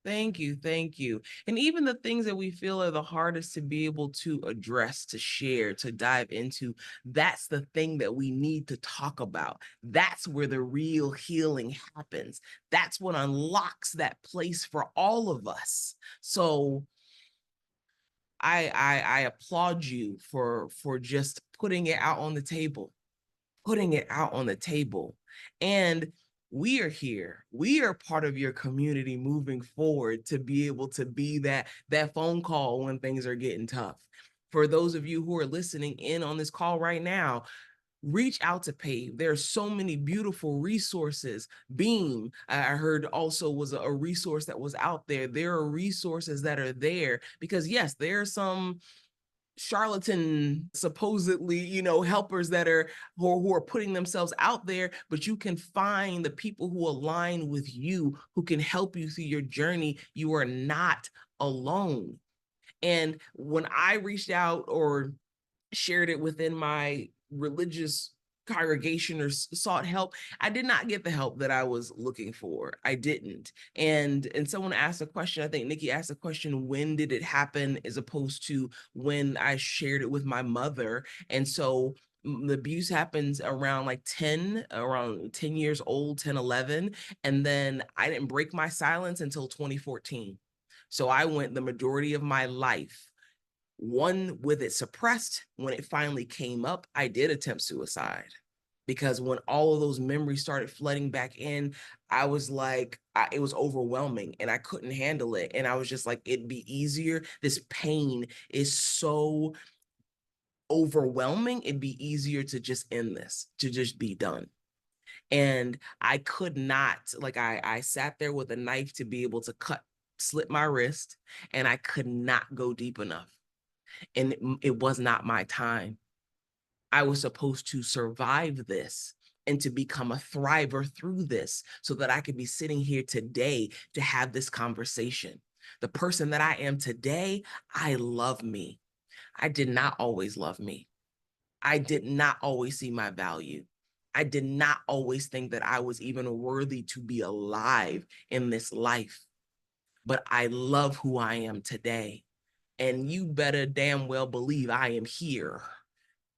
Thank you. Thank you. And even the things that we feel are the hardest to be able to address, to share, to dive into, that's the thing that we need to talk about. That's where the real healing happens. That's what unlocks that place for all of us. So I applaud you for just putting it out on the table, And we are here. We are part of your community moving forward to be able to be that phone call when things are getting tough. For those of you who are listening in on this call right now, reach out to PAVE. There are so many beautiful resources. Beam, I heard also was a resource that was out there. There are resources that are there because yes, there are some charlatan supposedly helpers that are who are putting themselves out there, but you can find the people who align with you, who can help you through your journey. You are not alone. And when I reached out or shared it within my religious congregation or sought help, I did not get the help that I was looking for. I didn't. And someone asked a question, I think Nikki asked a question, when did it happen, as opposed to when I shared it with my mother. And so the abuse happens around 10 years old, 10, 11. And then I didn't break my silence until 2014. So I went the majority of my life, one, with it suppressed. When it finally came up, I did attempt suicide, because when all of those memories started flooding back in, I was like, it was overwhelming and I couldn't handle it. And I was just like, it'd be easier. This pain is so overwhelming. It'd be easier to just end this, to just be done. And I could not, I sat there with a knife to be able to slit my wrist, and I could not go deep enough. And it was not my time. I was supposed to survive this and to become a thriver through this so that I could be sitting here today to have this conversation. The person that I am today, I love me. I did not always love me. I did not always see my value. I did not always think that I was even worthy to be alive in this life. But I love who I am today. And you better damn well believe I am here.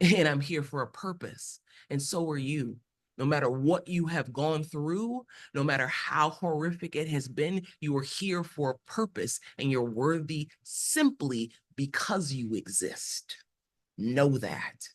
And I'm here for a purpose. And so are you. No matter what you have gone through, no matter how horrific it has been, you are here for a purpose, and you're worthy simply because you exist. Know that.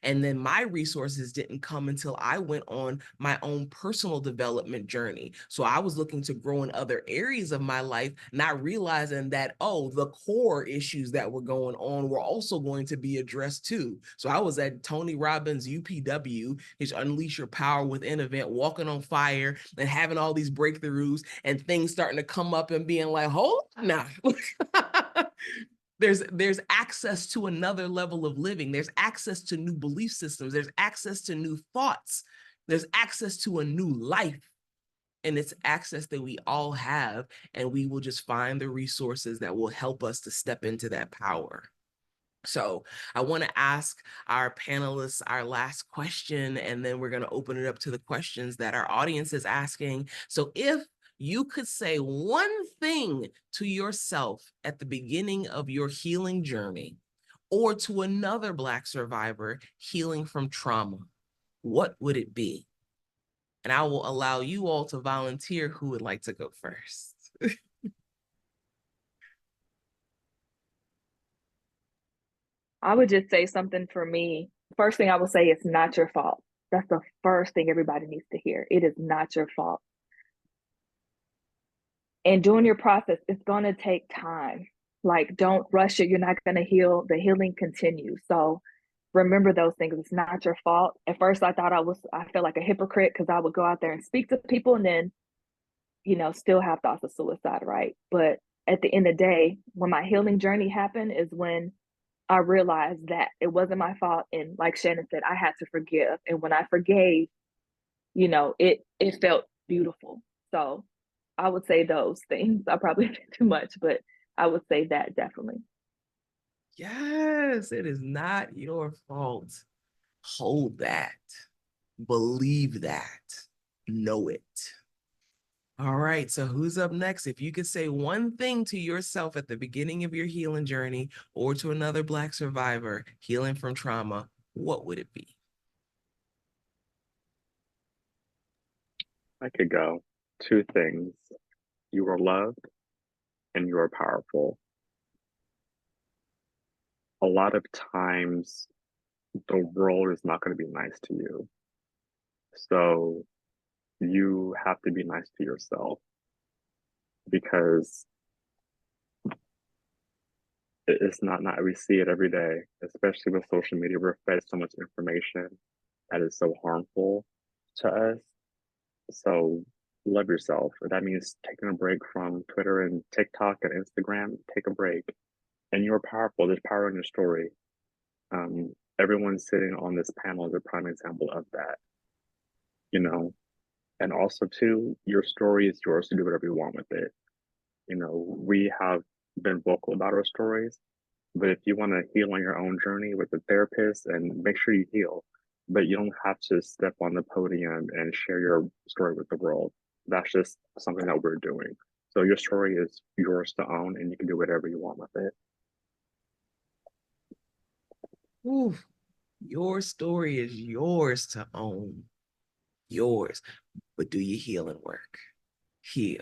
And then my resources didn't come until I went on my own personal development journey. So I was looking to grow in other areas of my life, not realizing that, the core issues that were going on were also going to be addressed too. So I was at Tony Robbins' UPW, his Unleash Your Power Within event, walking on fire and having all these breakthroughs and things starting to come up and being like, hold on now. There's access to another level of living. There's access to new belief systems. There's access to new thoughts. There's access to a new life. And it's access that we all have, and we will just find the resources that will help us to step into that power. So I want to ask our panelists our last question, and then we're going to open it up to the questions that our audience is asking. So if you could say one thing to yourself at the beginning of your healing journey, or to another Black survivor healing from trauma, what would it be? And I will allow you all to volunteer who would like to go first. I would just say something for me. First thing I would say, it's not your fault. That's the first thing everybody needs to hear. It is not your fault. And during your process, it's going to take time. Don't rush it. You're not going to heal. The healing continues. So remember those things. It's not your fault. At first, I thought I felt like a hypocrite because I would go out there and speak to people and then, still have thoughts of suicide, right? But at the end of the day, when my healing journey happened is when I realized that it wasn't my fault. And like Shannon said, I had to forgive. And when I forgave, it felt beautiful. So I would say those things. I probably did too much, but I would say that definitely. Yes, it is not your fault. Hold that. Believe that. Know it. All right, so who's up next? If you could say one thing to yourself at the beginning of your healing journey or to another Black survivor healing from trauma, what would it be? I could go. Two things. You are loved and you are powerful. A lot of times, the world is not going to be nice to you. So you have to be nice to yourself because it's not we see it every day, especially with social media. We're fed so much information that is so harmful to us. So love yourself. That means taking a break from Twitter and TikTok and Instagram. Take a break. And you're powerful. There's power in your story. Everyone sitting on this panel is a prime example of that, you know. And also, too, your story is yours to do whatever you want with it. You know, we have been vocal about our stories, but if you want to heal on your own journey with a therapist, and make sure you heal, but you don't have to step on the podium and share your story with the world. That's just something that we're doing. So your story is yours to own, and you can do whatever you want with it. Ooh, your story is yours to own. Yours. But do your healing work. Heal.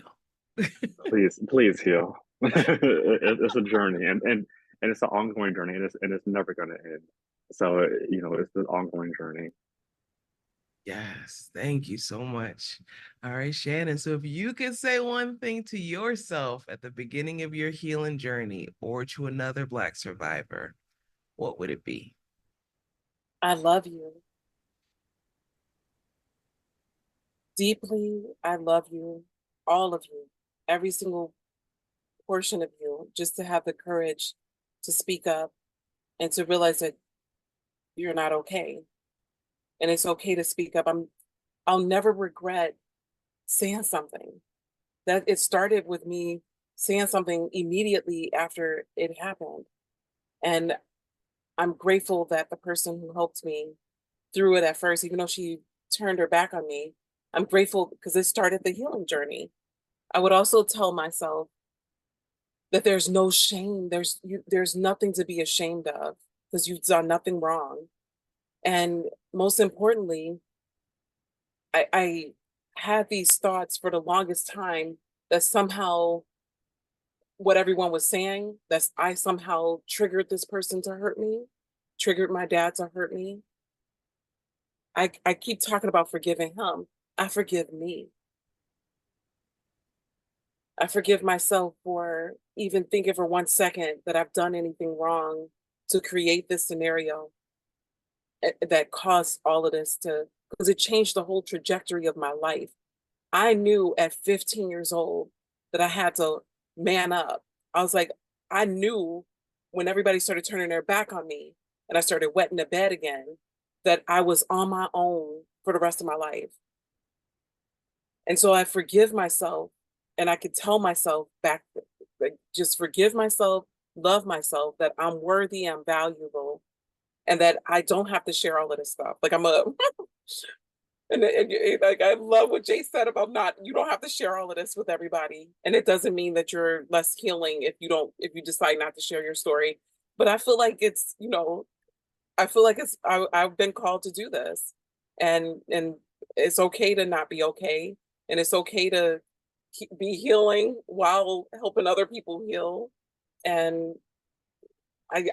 Please heal. It's a journey, and it's an ongoing journey, and it's never going to end. So you know, it's an ongoing journey. Yes, thank you so much. All right, Shannon. So if you could say one thing to yourself at the beginning of your healing journey or to another Black survivor, what would it be? I love you. Deeply, I love you. All of you. Every single portion of you. Just to have the courage to speak up and to realize that you're not okay. And it's okay to speak up. I'll never regret saying something. That it started with me saying something immediately after it happened. And I'm grateful that the person who helped me through it at first, even though she turned her back on me, I'm grateful because it started the healing journey. I would also tell myself that there's no shame. There's nothing to be ashamed of because you've done nothing wrong. And most importantly, I had these thoughts for the longest time that somehow what everyone was saying, that I somehow triggered this person to hurt me, triggered my dad to hurt me. I keep talking about forgiving him. I forgive me. I forgive myself for even thinking for 1 second that I've done anything wrong to create this scenario that caused all of this because it changed the whole trajectory of my life. I knew at 15 years old that I had to man up. I was like, I knew when everybody started turning their back on me and I started wetting the bed again, that I was on my own for the rest of my life. And so I forgive myself and I could tell myself back, like, just forgive myself, love myself, that I'm worthy, I'm valuable, and that I don't have to share all of this stuff. Like and like I love what Jay said about you don't have to share all of this with everybody. And it doesn't mean that you're less healing if you decide not to share your story. But I feel like I've been called to do this. And it's okay to not be okay. And it's okay to be healing while helping other people heal. And I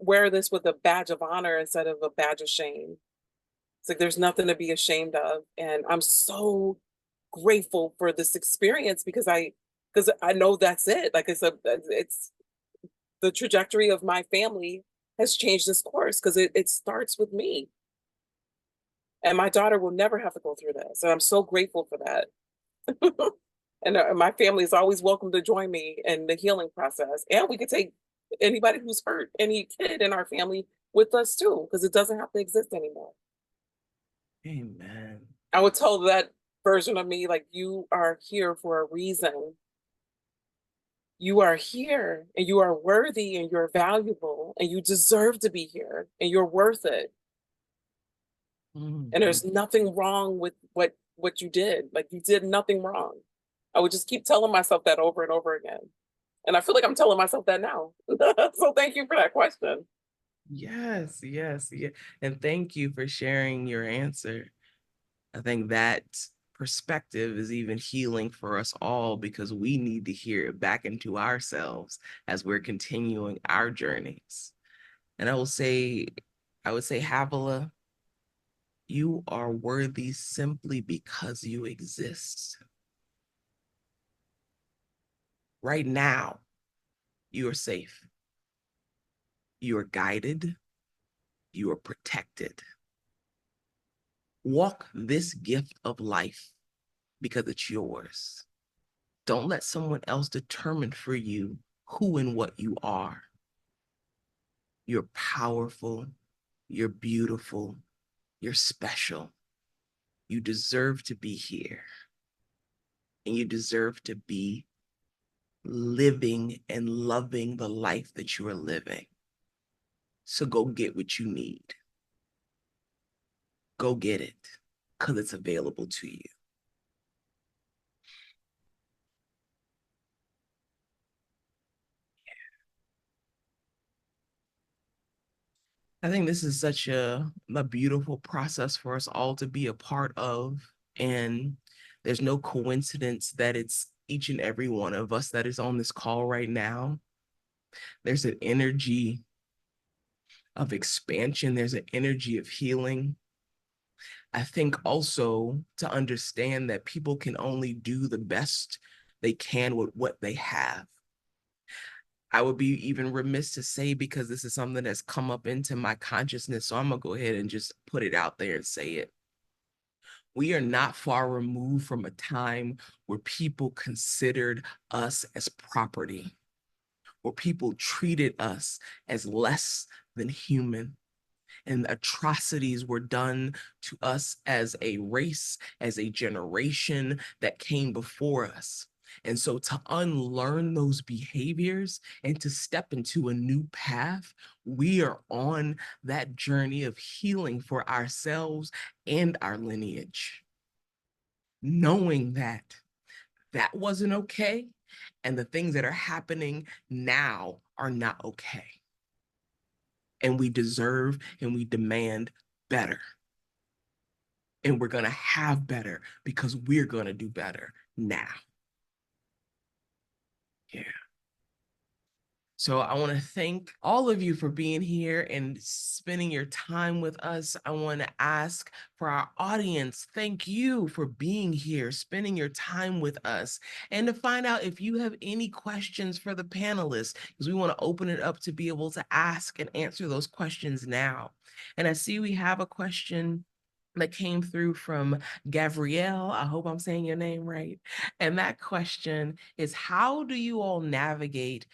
wear this with a badge of honor instead of a badge of shame. It's like there's nothing to be ashamed of. And I'm so grateful for this experience because I know that's it. Like it's the trajectory of my family has changed this course because it starts with me. And my daughter will never have to go through this. And I'm so grateful for that. And my family is always welcome to join me in the healing process. And we could take anybody who's hurt, any kid in our family with us too, because it doesn't have to exist anymore. Amen. I would tell that version of me, like, you are here for a reason. You are here and you are worthy and you're valuable and you deserve to be here and you're worth it. Mm-hmm. And there's nothing wrong with what you did. Like, you did nothing wrong. I would just keep telling myself that over and over again. And I feel like I'm telling myself that now. So thank you for that question. Yes, yes, yeah. And thank you for sharing your answer. I think that perspective is even healing for us all because we need to hear it back into ourselves as we're continuing our journeys. And I would say, Havilah, you are worthy simply because you exist. Right now, you are safe. You are guided. You are protected. Walk this gift of life because it's yours. Don't let someone else determine for you who and what you are. You're powerful. You're beautiful. You're special. You deserve to be here. And you deserve to be living and loving the life that you are living. So go get what you need. Go get it because it's available to you. I think this is such a beautiful process for us all to be a part of. And there's no coincidence that it's each and every one of us that is on this call right now. There's an energy of expansion. There's an energy of healing. I think also to understand that people can only do the best they can with what they have. I would be even remiss to say, because this is something that's come up into my consciousness, so I'm gonna go ahead and just put it out there and say it. We are not far removed from a time where people considered us as property, where people treated us as less than human, and atrocities were done to us as a race, as a generation that came before us. And so to unlearn those behaviors and to step into a new path, we are on that journey of healing for ourselves and our lineage. Knowing that that wasn't okay and the things that are happening now are not okay. And we deserve and we demand better. And we're going to have better because we're going to do better now. Yeah. So I want to thank all of you for being here and spending your time with us. I want to ask for our audience, thank you for being here, spending your time with us, and to find out if you have any questions for the panelists, because we want to open it up to be able to ask and answer those questions now. And I see we have a question that came through from Gabrielle. I hope I'm saying your name right. And that question is, how do you all navigate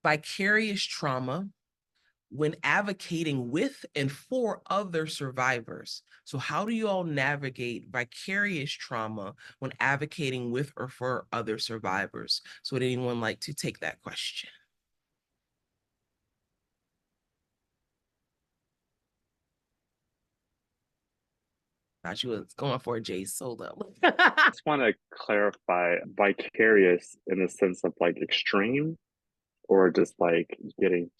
vicarious trauma when advocating with and for other survivors? So how do you all navigate vicarious trauma when advocating with or for other survivors? So would anyone like to take that question? Thought you was going for a Jayce, hold up. I just want to clarify vicarious in the sense of like extreme or just like getting.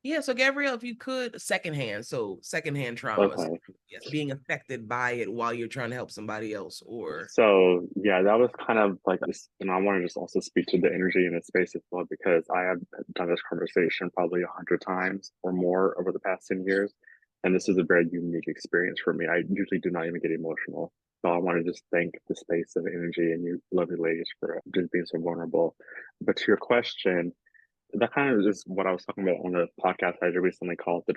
Yeah, so Gabrielle, if you could, secondhand trauma. So, Okay. yes, being affected by it while you're trying to help somebody else, or So yeah, that was kind of like this, and I want to just also speak to the energy in the space as well, because I have done this conversation probably 100 times or more over the past 10 years. And this is a very unique experience for me. I usually do not even get emotional. So I want to just thank the space of energy and you lovely ladies for just being so vulnerable. But to your question, that kind of is what I was talking about on a podcast I did recently called the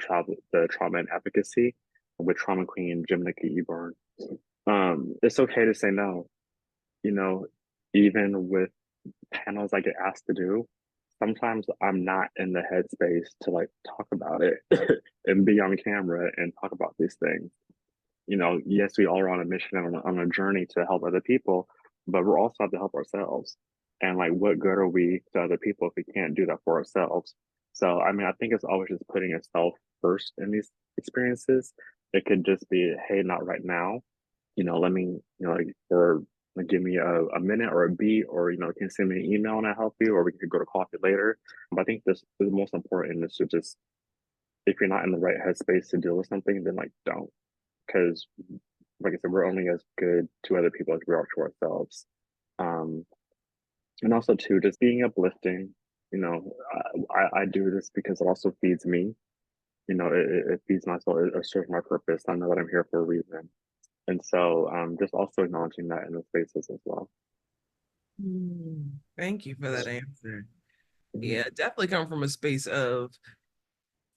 trauma and advocacy with trauma queen Jayce Baron. It's okay to say no. You know, even with panels I get asked to do, sometimes I'm not in the headspace to like talk about it and be on camera and talk about these things. You know, yes, we all are on a mission and on a journey to help other people, but we're also have to help ourselves. And like, what good are we to other people if we can't do that for ourselves? So, I mean, I think it's always just putting yourself first in these experiences It could just be, hey, not right now. Let me, or like, give me a minute or a beat, or, can you send me an email and I help you, or we could go to coffee later. But I think this the most important is to just, if you're not in the right headspace to deal with something, then like don't. Because like I said, we're only as good to other people as we are to ourselves. Um, and also too, just being uplifting. I do this because it also feeds me. It feeds my soul. It serves my purpose. I know that I'm here for a reason. And so just also acknowledging that in the spaces as well. Thank you for that answer. Mhm. Yeah, definitely come from a space of,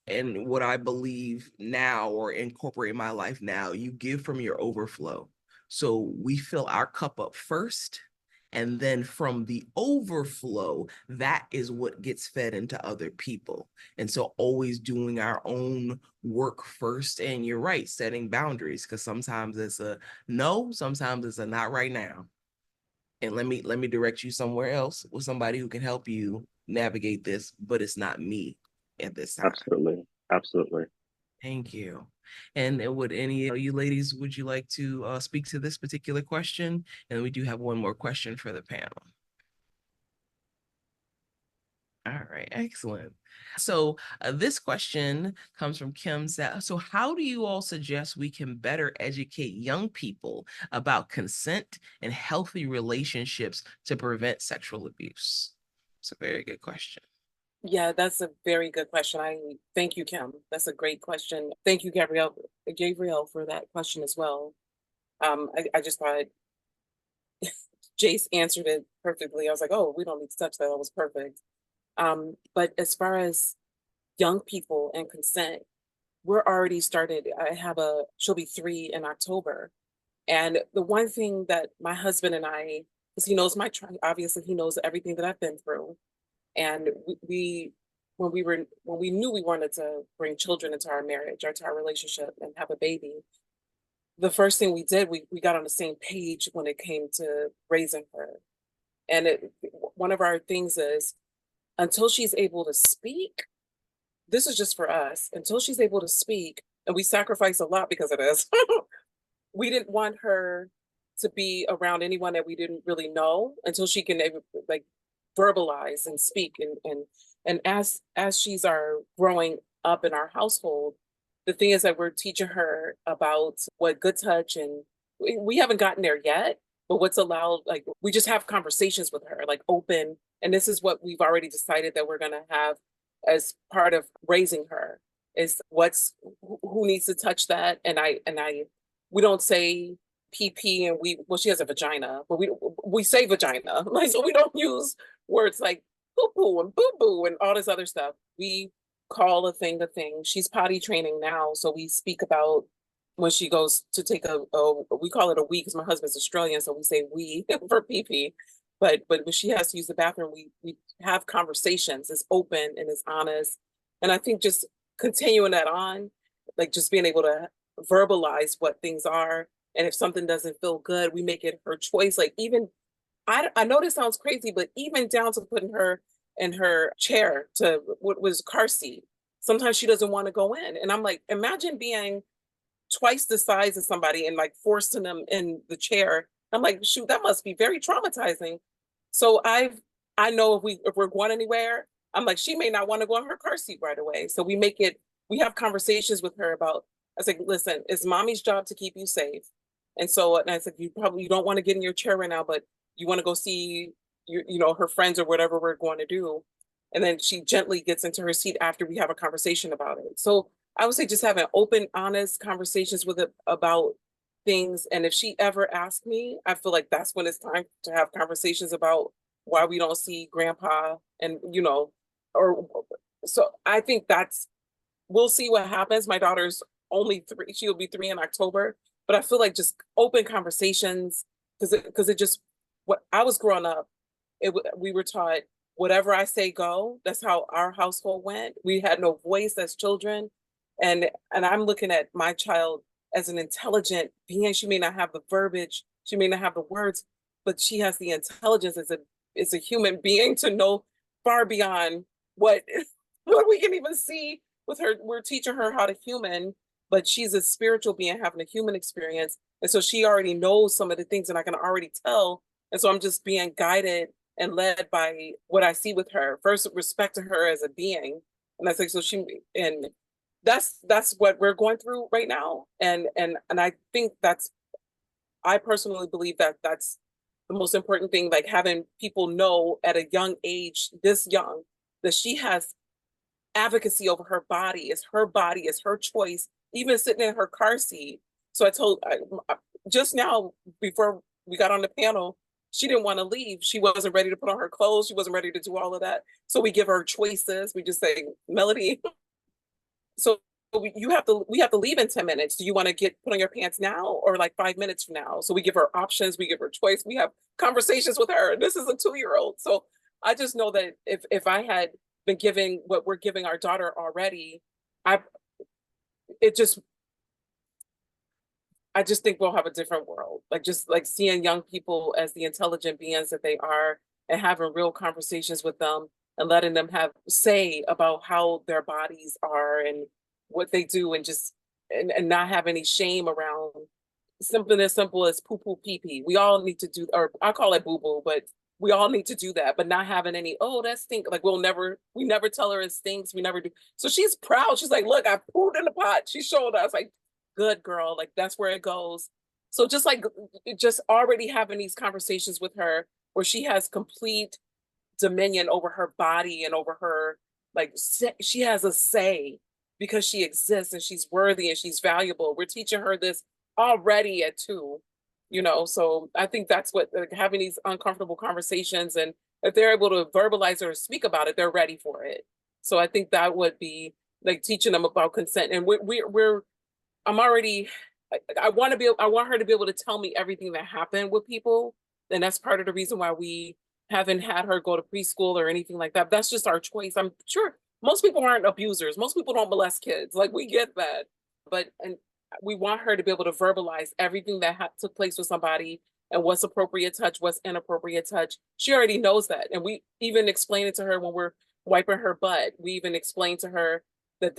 and what I believe now, or incorporate in my life now, you give from your overflow. So we fill our cup up first, and then from the overflow, that is what gets fed into other people. And so always doing our own work first. And you're right, setting boundaries, because sometimes it's a no, sometimes it's a not right now. And let me direct you somewhere else with somebody who can help you navigate this, but it's not me at this time. Absolutely. Absolutely. Thank you. And would any of you ladies, would you like to speak to this particular question? And we do have one more question for the panel. All right, excellent. So this question comes from Kim. So how do you all suggest we can better educate young people about consent and healthy relationships to prevent sexual abuse? It's a very good question. Yeah, that's a very good question. I thank you, Kim. That's a great question. Thank you, Gabrielle, for that question as well. I just thought Jayce answered it perfectly. I was like, oh, we don't need to touch that. That was perfect. But as far as young people and consent, we're already started. She'll be 3 in October. And the one thing that my husband and I, because he knows obviously he knows everything that I've been through. And when we knew we wanted to bring children into our marriage or to our relationship and have a baby, the first thing we did, we got on the same page when it came to raising her. And one of our things is, until she's able to speak, this is just for us, until she's able to speak, and we sacrifice a lot because of this. We didn't want her to be around anyone that we didn't really know until she can like verbalize and speak, and as she's growing up in our household, the thing is that we're teaching her about what good touch, and we haven't gotten there yet, but what's allowed, like we just have conversations with her, like open, and this is what we've already decided that we're going to have as part of raising her, is who needs to touch that. And I we don't say PP, and she has a vagina, but we say vagina. Like, so we don't use words like poo poo and boo boo and all this other stuff. We call a thing. She's potty training now, so we speak about when she goes to take we call it a wee because my husband's Australian, so we say we for PP. But when she has to use the bathroom, we have conversations. It's open and it's honest. And I think just continuing that on, like just being able to verbalize what things are. And if something doesn't feel good, we make it her choice. Like even, I know this sounds crazy, but even down to putting her in her chair to what was car seat. Sometimes she doesn't want to go in. And I'm like, imagine being twice the size of somebody and like forcing them in the chair. I'm like, shoot, that must be very traumatizing. So I know if we're going anywhere, I'm like, she may not want to go in her car seat right away. So we have conversations with her about, I was like, listen, it's mommy's job to keep you safe. And I said, you don't want to get in your chair right now, but you want to go see her friends or whatever we're going to do. And then she gently gets into her seat after we have a conversation about it. So I would say just having open, honest conversations with it about things. And if she ever asks me, I feel like that's when it's time to have conversations about why we don't see grandpa, and or so I think we'll see what happens. My daughter's only 3, she'll be 3 in October, but I feel like just open conversations, because it just, what I was growing up, we were taught whatever I say go. That's how our household went. We had no voice as children. And I'm looking at my child as an intelligent being. She may not have the verbiage, she may not have the words, but she has the intelligence as a human being to know far beyond what what we can even see with her. We're teaching her how to human, but she's a spiritual being having a human experience. And so she already knows some of the things, and I can already tell. And so I'm just being guided and led by what I see with her. First, respecting her as a being. And I think so and that's what we're going through right now. And I think I personally believe that that's the most important thing, like having people know at a young age, this young, that she has advocacy over her body. It's her body, it's her choice, even sitting in her car seat. So just now, before we got on the panel, she didn't want to leave. She wasn't ready to put on her clothes. She wasn't ready to do all of that. So we give her choices. We just say, Melody, so we have to leave in 10 minutes. Do you want to put on your pants now or like 5 minutes from now? So we give her options, we give her choice, we have conversations with her. This is a 2-year-old. So I just know that if I had been giving what we're giving our daughter already, I just think we'll have a different world. Like just like seeing young people as the intelligent beings that they are and having real conversations with them and letting them have say about how their bodies are and what they do, and just and not have any shame around something as simple as poo poo pee pee. We all need to do, or I call it boo boo, but we all need to do that, but not having any, oh, that stink. Like we never tell her it stinks. We never do. So she's proud. She's like, look, I pooed in the pot. She showed us, like, good girl. Like that's where it goes. So just already having these conversations with her where she has complete dominion over her body and over her, like she has a say because she exists and she's worthy and she's valuable. We're teaching her this already at 2, so I think that's what, like, having these uncomfortable conversations, and if they're able to verbalize or speak about it, they're ready for it. So I think that would be like teaching them about consent. And I'm already, I want her to be able to tell me everything that happened with people. And that's part of the reason why we haven't had her go to preschool or anything like that. That's just our choice. I'm sure most people aren't abusers. Most people don't molest kids. Like, we get that. And we want her to be able to verbalize everything that took place with somebody and what's appropriate touch, what's inappropriate touch. She already knows that. And we even explain it to her when we're wiping her butt. We even explain to her that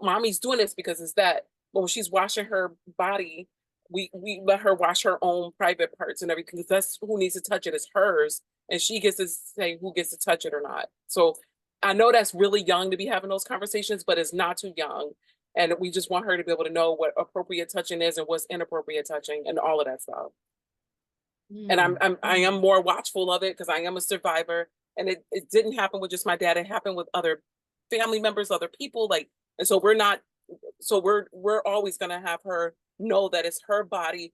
mommy's doing this because it's that. But when she's washing her body, we let her wash her own private parts and everything, because that's who needs to touch it. It's hers. And she gets to say who gets to touch it or not. So I know that's really young to be having those conversations, but it's not too young. And we just want her to be able to know what appropriate touching is and what's inappropriate touching and all of that stuff. And I am more watchful of it because I am a survivor. And it didn't happen with just my dad. It happened with other family members, other people. And so we're always gonna have her know that it's her body,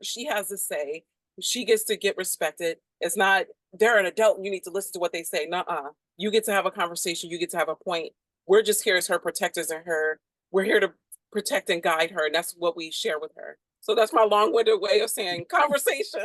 she has a say, she gets to get respected. It's not, they're an adult and you need to listen to what they say. Nuh-uh. You get to have a conversation, you get to have a point. We're just here as her protectors, and we're here to protect and guide her, and that's what we share with her. So that's my long-winded way of saying conversation,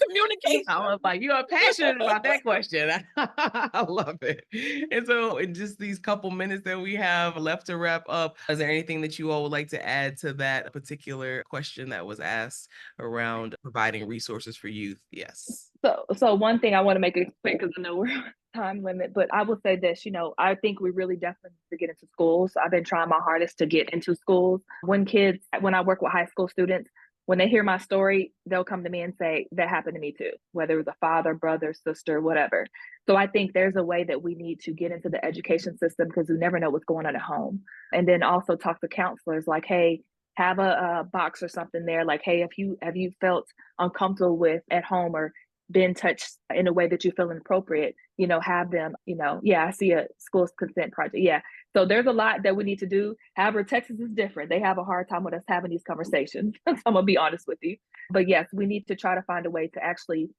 communication. I was like, you are passionate about that question. I love it. And so in just these couple minutes that we have left to wrap up, is there anything that you all would like to add to that particular question that was asked around providing resources for youth? Yes. So one thing I want to make it quick because I know we're on time limit, but I will say this, I think we really definitely need to get into schools. I've been trying my hardest to get into schools. When I work with high school students, when they hear my story, they'll come to me and say, that happened to me too, whether it was a father, brother, sister, whatever. So I think there's a way that we need to get into the education system because we never know what's going on at home. And then also talk to counselors like, hey, have a box or something there. Like, hey, have you felt uncomfortable with at home or been touched in a way that you feel inappropriate, have them, I see a school's consent project. Yeah. So there's a lot that we need to do. However, Texas is different. They have a hard time with us having these conversations. So I'm gonna be honest with you. But yes, we need to try to find a way to actually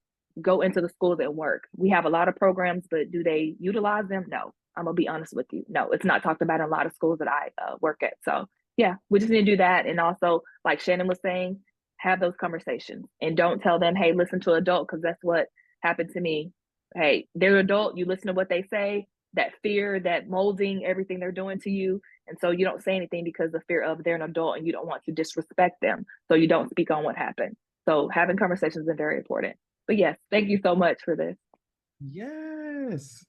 go into the schools and work. We have a lot of programs, but do they utilize them? No. I'm gonna be honest with you. No, it's not talked about in a lot of schools that I work at. So yeah, we just need to do that. And also, like Shannon was saying, have those conversations and don't tell them, hey, listen to an adult, because that's what happened to me. Hey, they're an adult, you listen to what they say, that fear, that molding, everything they're doing to you. And so you don't say anything because of fear of they're an adult and you don't want to disrespect them. So you don't speak on what happened. So having conversations is very important. But yes, thank you so much for this. Yes.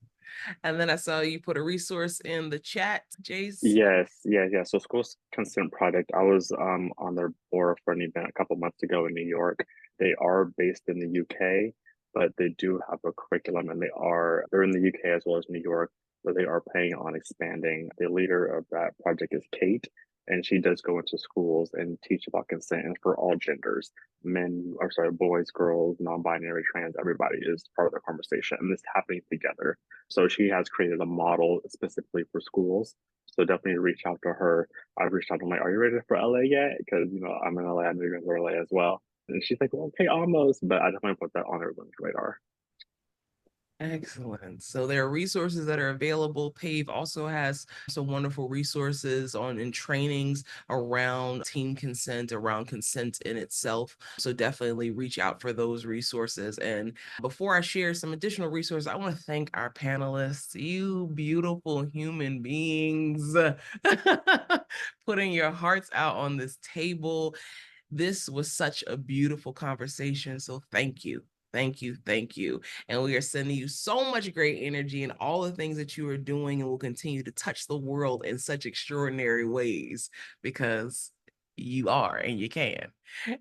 And then I saw you put a resource in the chat, Jayce. Yes, yeah. So School Consent Project, I was on their board for an event a couple months ago in New York. They are based in the UK, but they do have a curriculum, and they're in the UK as well as New York, where they are planning on expanding. The leader of that project is Kate, and she does go into schools and teach about consent, and for all genders, boys, girls, non-binary, trans, everybody is part of the conversation, and this happening together. So she has created a model specifically for schools. So definitely reach out to her. I've reached out to her, like, are you ready for LA yet? Because I'm in LA, I know you're in LA as well. And she's like, well, okay, almost, but I definitely put that on everyone's radar. Excellent. So there are resources that are available. PAVE also has some wonderful resources and trainings around teen consent, around consent in itself. So definitely reach out for those resources. And before I share some additional resources, I want to thank our panelists, you beautiful human beings, putting your hearts out on this table. This was such a beautiful conversation. So thank you. Thank you. Thank you. And we are sending you so much great energy and all the things that you are doing and will continue to touch the world in such extraordinary ways because you are and you can.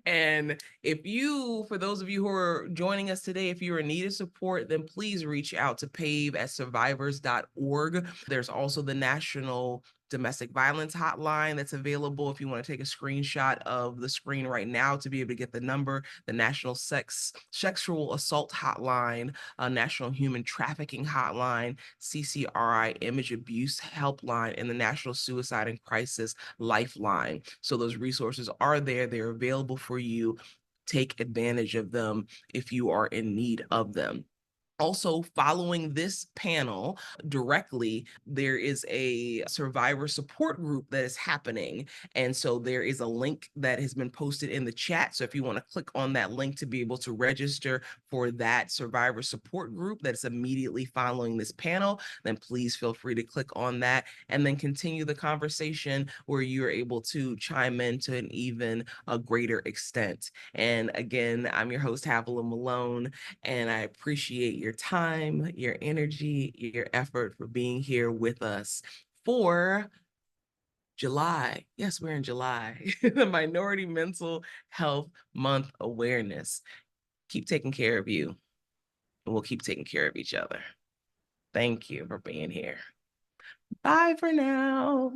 And for those of you who are joining us today, if you're in need of support, then please reach out to pave@survivors.org. There's also the National Domestic Violence Hotline that's available if you want to take a screenshot of the screen right now to be able to get the number, the National Sexual Assault Hotline, National Human Trafficking Hotline, CCRI Image Abuse Helpline, and the National Suicide and Crisis Lifeline. So those resources are there. They're available for you. Take advantage of them if you are in need of them. Also, following this panel directly, there is a survivor support group that is happening. And so there is a link that has been posted in the chat. So if you want to click on that link to be able to register for that survivor support group that's immediately following this panel, then please feel free to click on that and then continue the conversation where you're able to chime in to an even a greater extent. And again, I'm your host, Havilah Malone, and I appreciate your time, your energy, your effort for being here with us for July. Yes, we're in July, the Minority Mental Health Month Awareness. Keep taking care of you, and we'll keep taking care of each other. Thank you for being here. Bye for now.